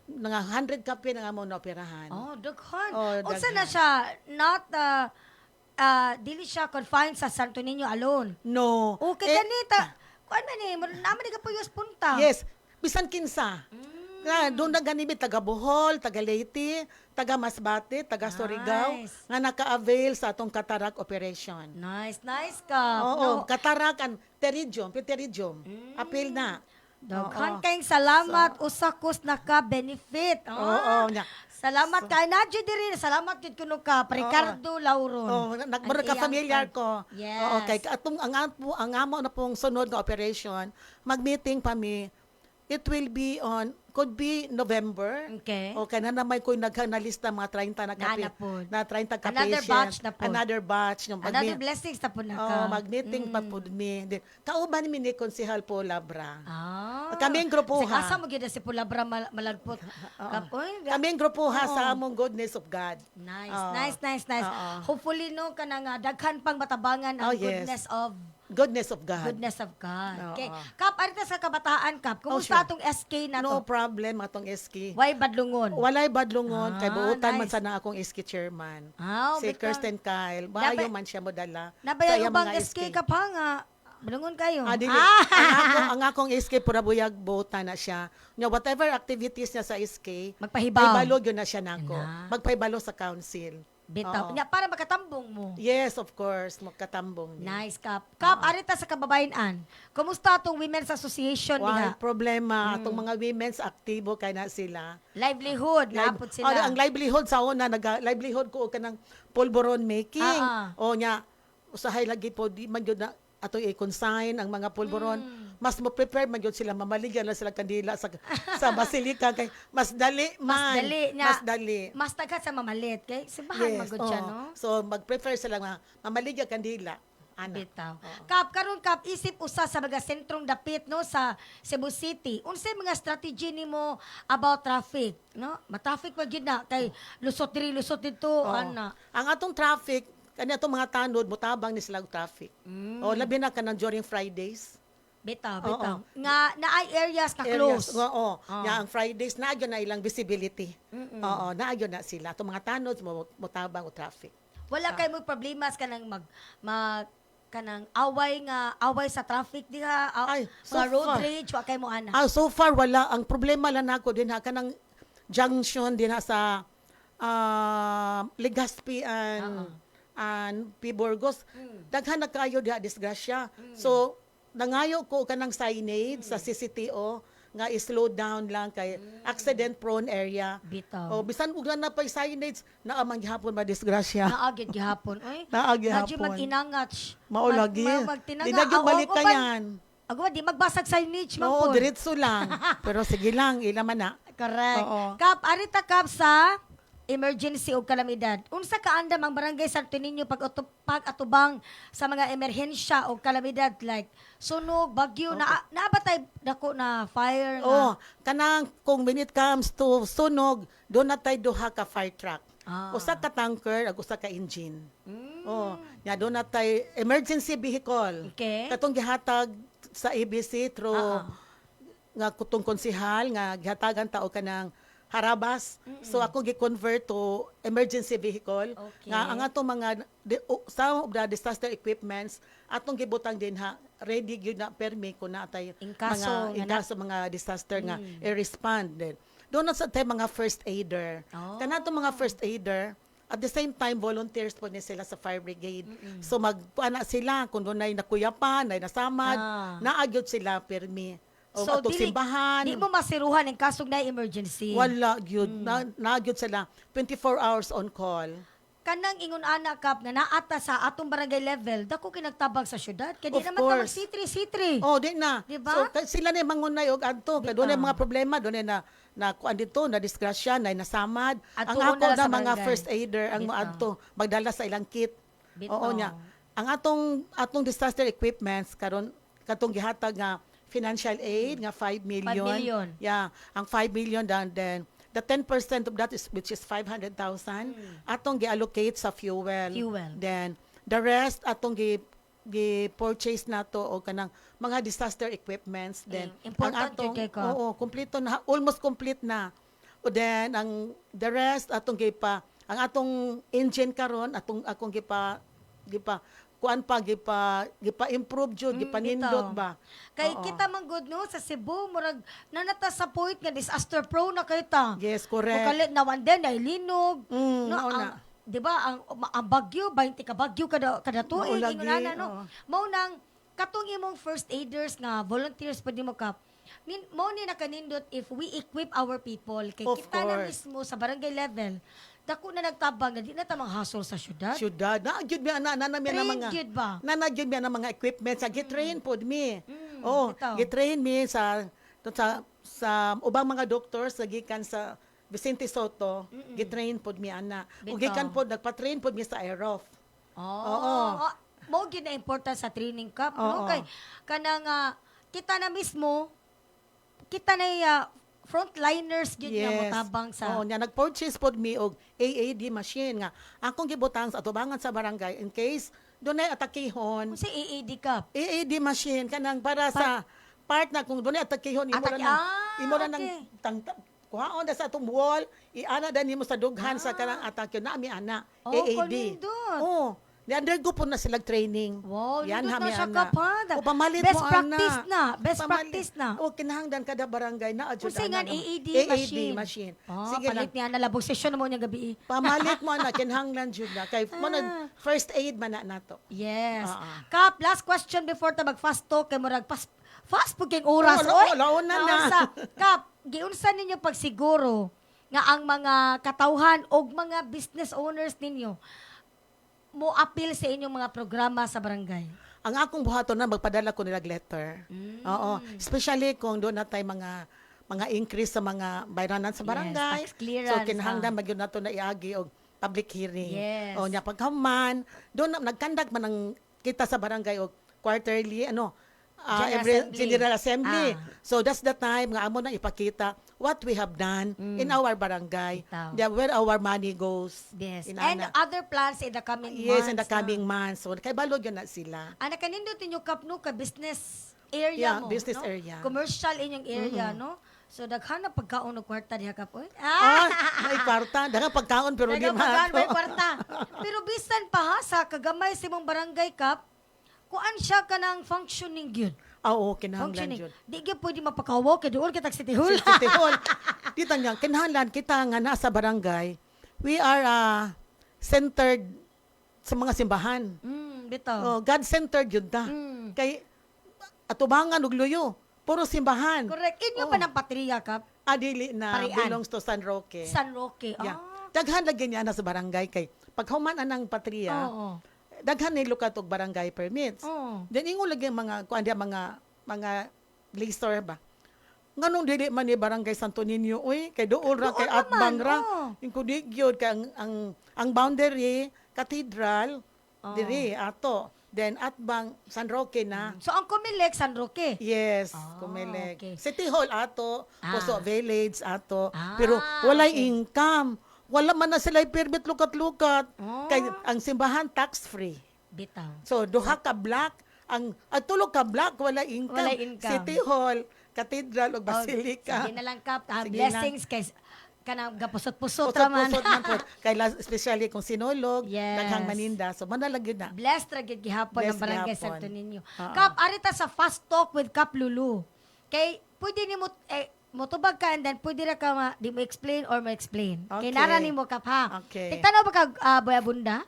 Nga 100 kape na nga mo na-operahan. Oh, daghan. Daghan. Na siya, not, dili siya confined sa Santo Niño alone. No. Okay, ganita. Kuan man eh, naman di ka po yung punta. Yes. Bisan kinsa. Doon na ganimi, taga Bohol, taga Leyte, taga Masbate, taga Surigao, nga naka-avail sa atong cataract operation. Nice ka. Oo, cataract and pterygium. Appeal na. Daghan kayong salamat, usakos naka-benefit. Oo. Salamat kay Nadjo diri. Salamat jud kuno ka Ricardo Lauron. Nagmura ka familiar ko. Yes. Oo, kay atong ang amo na pong sunod nga operation, mag-meeting pa mi. It will be could be November. Okay. O kaya na may ko'y naghanalista mga 30 na kape. Na 30 ka Another patient. batch na po. Another batch. Another blessings na po na ka. Mag-meeting pa po mi. Kauban mi ni Konsehal po Labra. Kaming Sige, grupuha. asa mo gid si Pulabra malagpot. Kaming grupuha sa among goodness of God. Nice. Hopefully no kanang daghan pang matabangan ang Goodness of God. Goodness of God. Okay. Kap, arita sa kabataan, Kap. Kumusta atong SK na to? No problem atong SK. Why badlungon? Walay badlungon. Kay buutan man nice. sana akong SK chairman. bitaw. Si Kirsten Kyle. Bayo man siya mo dala. Nabayan Sa ubang mga SK ka pa nga. Badungon kayo. Ang akong SK purabuyag buutan na siya. Whatever activities niya sa SK, magpahibaw. Paibalo yun na siya nako. Magpahibalo sa council. Bitaw. Para makatambong mo. Yes, of course. Magkatambong niya. Nice, Kap. Kap, arita sa kababayan-an. Kumusta atong Women's Association niya? Problema. Atong mga women's aktibo kay na sila. Livelihood, napot sila. Ang livelihood sa una, livelihood ko ka ng pulburon making. O nya, usahay lagi po, di man yun na ato i-consign ang mga pulburon. Mas mo-prepare man yun sila, mamaligyan na sila kandila sa basilika. Kay, mas dali man. Mas dali. Mas tagat sa mamalit. Kay, sibahan magod siya, no? So, mag-prefer sila nga, mamaligyan kandila. Bitaw. Kap, karon Kap, isip usa sa mga sentrong dapit no sa Cebu City. Unsay mga strategy nimo about traffic, no? Ma-traffic pa gyud na kay lusot diri, lusot dito, ana. Ang atong traffic, kani atong mga tanod motabang ni sila og traffic. O labi na kanang during Fridays. Bitaw. Nga naay areas na close. Oo. Nga ang Fridays naagyo na ilang visibility. Oo, naagyo na sila. Atong mga tanod motabang og traffic. Wala kay mo problemas kanang kanang away sa traffic diha, mga road rage, wa kay mo ana. So far wala. Ang problema lang nako din kanang junction din sa Legazpi and P. Burgos. Daghan na kayo diha disgrasya. So nangayo ko kanang signage sa CCTO nga i-slow down lang kay accident prone area. Bitaw. Bisan ug na pay signage naa man gihapon ba disgrasya. Naagid gihapon. Oy. Naagid Nadyo gihapon. mag-inangats. Mao lagi. Di na gyud balik ka yan. Agwa di magbasag signage man Oo, po. diretso lang. Pero sige lang, ila man na. Correct. Oo. Kap, arita Kap sa emergency o kalamidad. Unsa kaandam ang barangay Santo Niño pag-atubang sa mga emerhensya o kalamidad like sunog, bagyo, naabatay dako na fire nga. Kanang kung when it comes to sunog, doon na tayo duha ka fire truck. Usa ka tanker, ag usa ka engine. Nya doon na tayo emergency vehicle. Okay. Katong gihatag sa ABC through nga kutong konsehal nga gihatagan tao kanang harabas. So ako gi-convert to emergency vehicle. Okay. Nga ang atong mga some of the disaster equipments atong gibutang din ready gyud na permi ko na tay mga disaster nga i-respond din. Doon na sa tay mga first aider. Kanatong mga first aider at the same time volunteers po ni sila sa fire brigade. So magpuana sila kung doon ay nakuyapan, ay nasamad, naagyod sila permi. So, simbahan. Di mo masiruhan ang kasong na emergency. Wala, gyud. Nagyud sila. 24 hours on call. kanang ingon ana kap nga naata sa atong barangay level, dako kinagtabag sa syudad. Kaya di Of naman ta course. sitri-sitri. Oh, di na. Diba? So, sila na yung mangunay og adto. Kaya doon yung mga problema, doon na kuan dito, na disgrasya, na nasamad. At Ang tuon ako na na sa mga barangay. first aider, ang Bitaw. mga adto, magdala sa ilang kit. Bitaw. Oo niya. Ang atong disaster equipments, karon katong gihatag nga financial aid nga 5 million. 5 million. Yeah, ang 5 million then the 10% of that is which is 500,000 atong gi-allocate sa fuel. Fuel. Then the rest atong gi-purchase nato o kanang mga disaster equipments. Then important yun kay ka. oo, kompleto na, almost complete na. O then ang the rest atong ang atong engine karon akong gipa kuan pa improve jud gipanindot bitaw. ba. Kay Oo. kita man good no sa Cebu murag nanata sa point nga disaster prone na kay ta. Yes, correct. Kalit na one day na linog. No, mao ang, na. 'di ba ang bagyo 20 ka bagyo kada tuig Mao lagi, ingon ana no. oo. Mao nang katong imong first aiders nga volunteers pwede mo kap. Mao ni nakanindot if we equip our people kay Of kita na course. mismo sa barangay level dako na nagtabang na di na ta manghasol sa syudad. Syudad na gyud mi ana na mi na Trained mga gyud ba? na gyud mi na mga equipment sa gitrain pod mi. Oh, bitaw. gitrain mi sa ubang mga doctors sa gikan sa Vicente Soto, gitrain pod mi ana. Ug Bitaw. gikan pod nagpa-train pod mi sa Aerof. Oo. Mo gyud na important sa training camp no Oo. kay kanang kita na mismo kita na frontliners gyud nga motabang sa Oo, nya nag-purchase pod mi og AAD machine nga akong gibutang sa atubangan sa barangay in case dunay atakihon. si AAD cup. AAD machine kanang para sa part na kung dunay atakihon imo na okay. nang kuhaon na sa atong wall, iana dan nimo sa dughan sa kanang atakihon na mi ana. Oh, AAD. kanindot. Oh, ni-undergo po na silang training. Wow, Yan nindot ha, na mi siya ana. kapag. O pamalit Best mo practice ana. na. Best Pamalit. practice na. O kinahanglan kada barangay na adjud Kasi nga AAD machine. Oh, Sige palit lang. niya na labog session mo niya gabi. Pamalit mo na kinahanglan jud na kay mo na first aid man na nato. Yes. Oo. Kap, last question before ta mag-fast talk kay murag fast pug kay oras. Oo, laon na na. Naunsa. Kap, giunsa ninyo pagsiguro nga ang mga katawhan o mga business owners ninyo mo appeal sa inyong mga programa sa barangay? Ang akong buhaton na magpadala ko nilag letter. Oo, especially kung doon na tayo mga increase sa mga bayranan sa barangay. tax clearance, So kinahanglan magyud nato na iagi og public hearing. Yes. O nya pagkaman, doon na nagkandak man ang kita sa barangay og quarterly General every Assembly. General Assembly. Ah. So that's the time nga amo na ipakita what we have done in our barangay. Bitaw. Where our money goes. Yes. Inana. And other plans in the coming months. Yes, in the coming months. So kay balod yun na sila. Ana kanindot ninyo kap no ka business area Yeah, mo, business no? area. Commercial inyong area, no? So daghan na pagkaon og kwarta diha kap oy. May kwarta. Daga pagkaon pero di Pagkaon may mato. kwarta. Pero bisan pa ha sa kagamay sa imong barangay kap, kuan siya kanang functioning gyud. Oo, kinahanglan Functioning. yun. Di gyud pwede mapakawaw kay duol kita City Hall. City Hall. Dito niya, kinahanglan kita nga nasa barangay, we are centered sa mga simbahan. Bitaw. Oh, God-centered yun ta. Kay atubangan ug luyo, puro simbahan. Correct. Inyo pa ng patriya kap. Adili na Parian. belongs to San Roque. San Roque. Yeah. Daghan lagi niya na sa barangay kay paghuman anang patriya. Oo. Daghan ni lukat og barangay permits. Oo. Then ingon lagi ang mga kuan dia mga leaser ba. Nganong dili man ni barangay Santo Niño oy kay dool ra kay Dool atbang naman, ra. oo. Ingko di gyud kay ang boundary cathedral diri ato. Then atbang San Roque na. So ang Comelec San Roque. Yes, Comelec. okay. City Hall ato, Puso Village ato. Ah, Pero walay okay. income. Wala man na sila permit lukat-lukat. Kay ang simbahan tax-free. Bitaw. So duha ka block ang tulo ka block wala income. Wala income. City Hall, Cathedral ug Basilica. Sige na lang kap. Sige Blessings kay kanang gapusot-pusot ra man. Pusot-pusot man po. Kay especially kung sinulog, Yes. daghang maninda. So manalagid na. Blessed ra gid gihapon ang Blessed barangay gihapon. Santo Niño. Oo. Kap arita sa Fast Talk with Kap Lulu. Kay pwede nimo motubag ka and then pwede ra ka di mo explain or ma-explain. Kay Okay. nara nimo kap ha. Okay. Tigtanaw ba kag Boyabunda?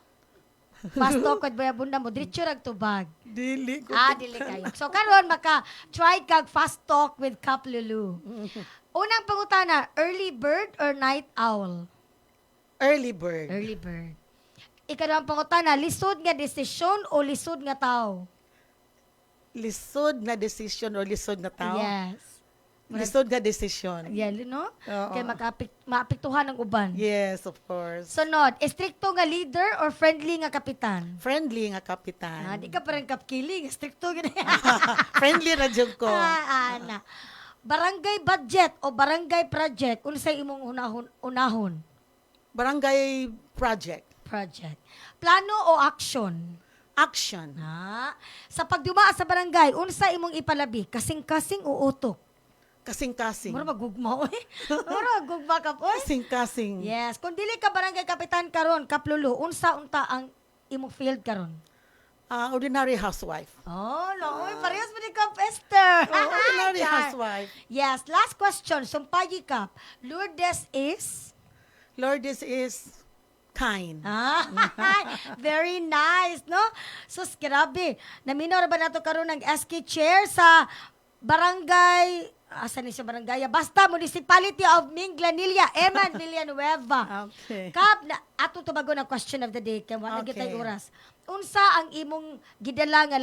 Fast Talk with Boyabunda mo diretso ra tubag. Dili ko. Dili kayo. So karon try kag Fast Talk with Kap Lulu. Unang pangutana, early bird or night owl? Early bird. Early bird. Ikaduhang pangutana, lisod nga desisyon o lisod nga tao? Lisod nga decision or lisod nga tao? Yes. Lisod nga decision. Yan, no? Oo. Kaya maapektuhan ng uban. Yes, of course. Sunod, estrikto nga leader or friendly nga kapitan? Friendly nga kapitan. Di ka parang kapkiling, estrikto nga. Friendly na jud ko. Ana. Barangay budget o barangay project, unsay imong unahon? Barangay project. Project. Plano o action? Action. Sa pagdumaa sa barangay, unsa imong ipalabi? Kasing-kasing o utok? Kasing-kasing. Mura magugma, oy. Mura magugma ka, oy. Kasing-kasing. Yes. Kung dili ka barangay kapitan karon, kaplulu, unsa-unta ang imong field karon? Ordinary housewife. Oh, no. Oy, parehas mo ni Kap Esther. Ordinary Char. housewife. Yes. Last question. Sumpayi Kap. Lourdes is? Lourdes is kind. Very nice, no? Sus, grabe. Naminor ba nato karon ng SK chair sa barangay, asa ni siya barangay? Basta, Municipality of Minglanilla, Eman Villanueva. Okay. Kap, ato tubago na question of the day, kaya wala Okay. kitay oras. Unsa ang imong gidala nga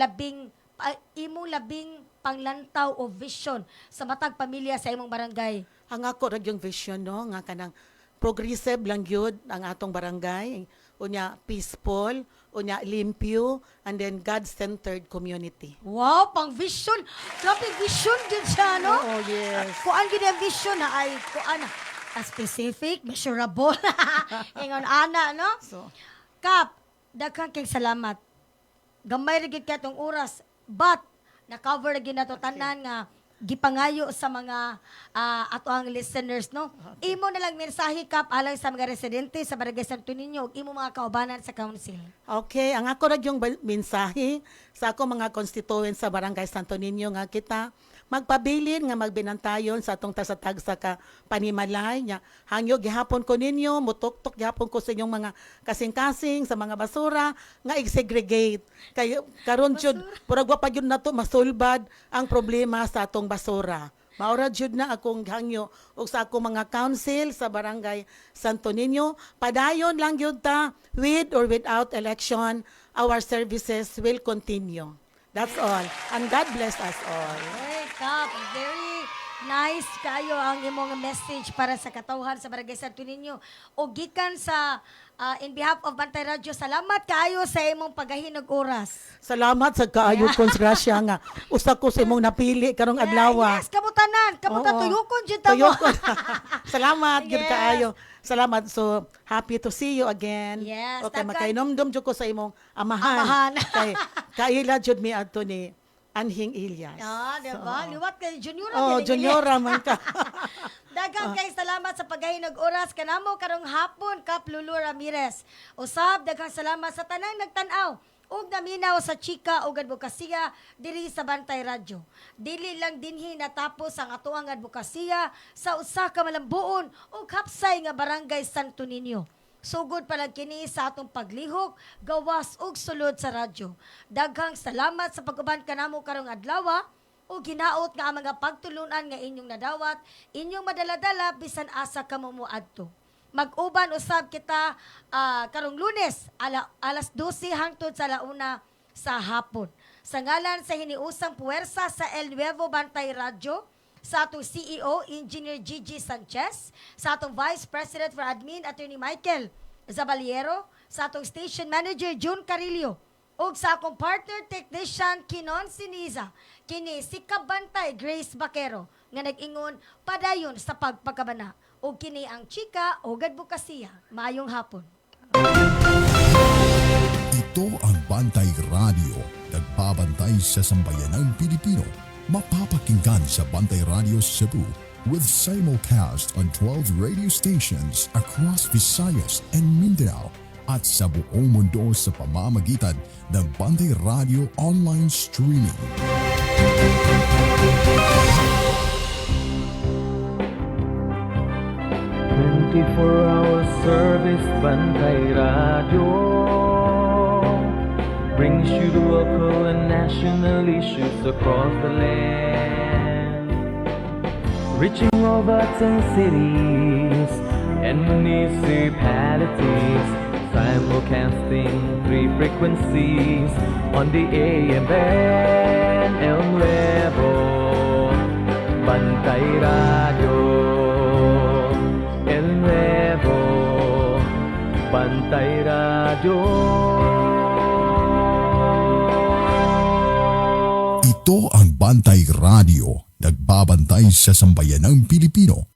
imong labing panglantaw o vision sa matag pamilya sa imong barangay? Ang ako ra yung vision no nga kanang progressive lang gyud ang atong barangay, unya peaceful, unya limpyo, and then God-centered community. Wow, pang vision. Grabe vision din siya, no? Oo, yes. Kuan gid ang vision na ay kuan specific, measurable. Ingon ana, no? So, Kap, daghang kay salamat. Gamay ra gid katong oras, but na-cover ra gid nato tanan nga gipangayo sa mga ato ang listeners, no? Imo na lang mensahe Kap alang sa mga residente sa Barangay Santo Niño ug imo mga kaubanan sa council. okay, ang ako ra yung mensahe sa ako mga constituents sa Barangay Santo Niño nga kita magpabilin nga magbinantayon sa atong tagsa ka panimalay nya hangyo gihapon ko ninyo mutok-tok gihapon ko sa inyong mga kasing-kasing sa mga basura nga i-segregate kay karon jud purag wa pa gyud nato masulbad ang problema sa atong basura. Maura jud na akong hangyo og sa akong mga council sa Barangay Santo Niño padayon lang gyud ta with or without election our services will continue. That's all. And God bless us all. Hey, Kap, very nice kayo ang imong message para sa katawhan sa Barangay Santo Niño. O gikan sa, in behalf of Bantay Radio, salamat kayo sa imong paghahinog oras. Salamat sa kaayo kong grasya nga. Usa ko sa imong napili karong adlaw. Yes, kamutanan. Kamutan, Oo. tuyukon dyan tamo. Tuyokon. Salamat, gid Yes. kaayo. Salamat. So, happy to see you again. Yes, Okay, daghan- makainomdom jud ko sa imong amahan. Amahan. Kay kaila jud mi adto ni Anhing Ilyas. Diba? Liwat kay Juniora. Oh, galing Juniora man ka. Daghang kay salamat sa paghahinog oras kanamo karong hapon Kap Lulu Ramirez. Usab daghang salamat sa tanang nagtan-aw ug naminaw sa chika ug advokasya diri sa Bantay Radyo. Dili lang dinhi natapos ang atoang advokasya sa usa ka malambuon ug hapsay nga Barangay Santo Niño. Sugod palag kini sa atong paglihok, gawas ug sulod sa radyo. Daghang salamat sa pag-uban kanamo karong adlaw o ginaot nga ang mga pagtulunan nga inyong nadawat, inyong madaladala bisan asa kamo moadto. Mag-uban usab kita karong Lunes alas 12 hangtod sa 1 sa hapon. Sa ngalan sa hiniusang puwersa sa El Nuevo Bantay Radio, sa atong CEO, Engineer Gigi Sanchez, sa atong Vice President for Admin, Attorney Michael Zabaliero, sa atong Station Manager, June Carillo, ug sa akong partner technician, Kinon Siniza, kini si Kabantay Grace Bakero, nga nag-ingon padayon sa pagpagkabana, ug kini ang chika o advokasya. Maayong hapon. Ito ang Bantay Radio, nagbabantay sa sambayanang Pilipino. Mapapakinggan sa Bantay Radio Cebu with simulcast on 12 radio stations across Visayas and Mindanao at sa buong mundo sa pamamagitan ng Bantay Radio online streaming. Hour service Bantay Radio brings you the local and national issues across the land, reaching all the 10 cities and municipalities. Simulcasting 3 frequencies on the AM band, El Nuevo Bantay Radio, El Nuevo Bantay Radio. Ito ang Bantay Radio, nagbabantay sa sambayanang Pilipino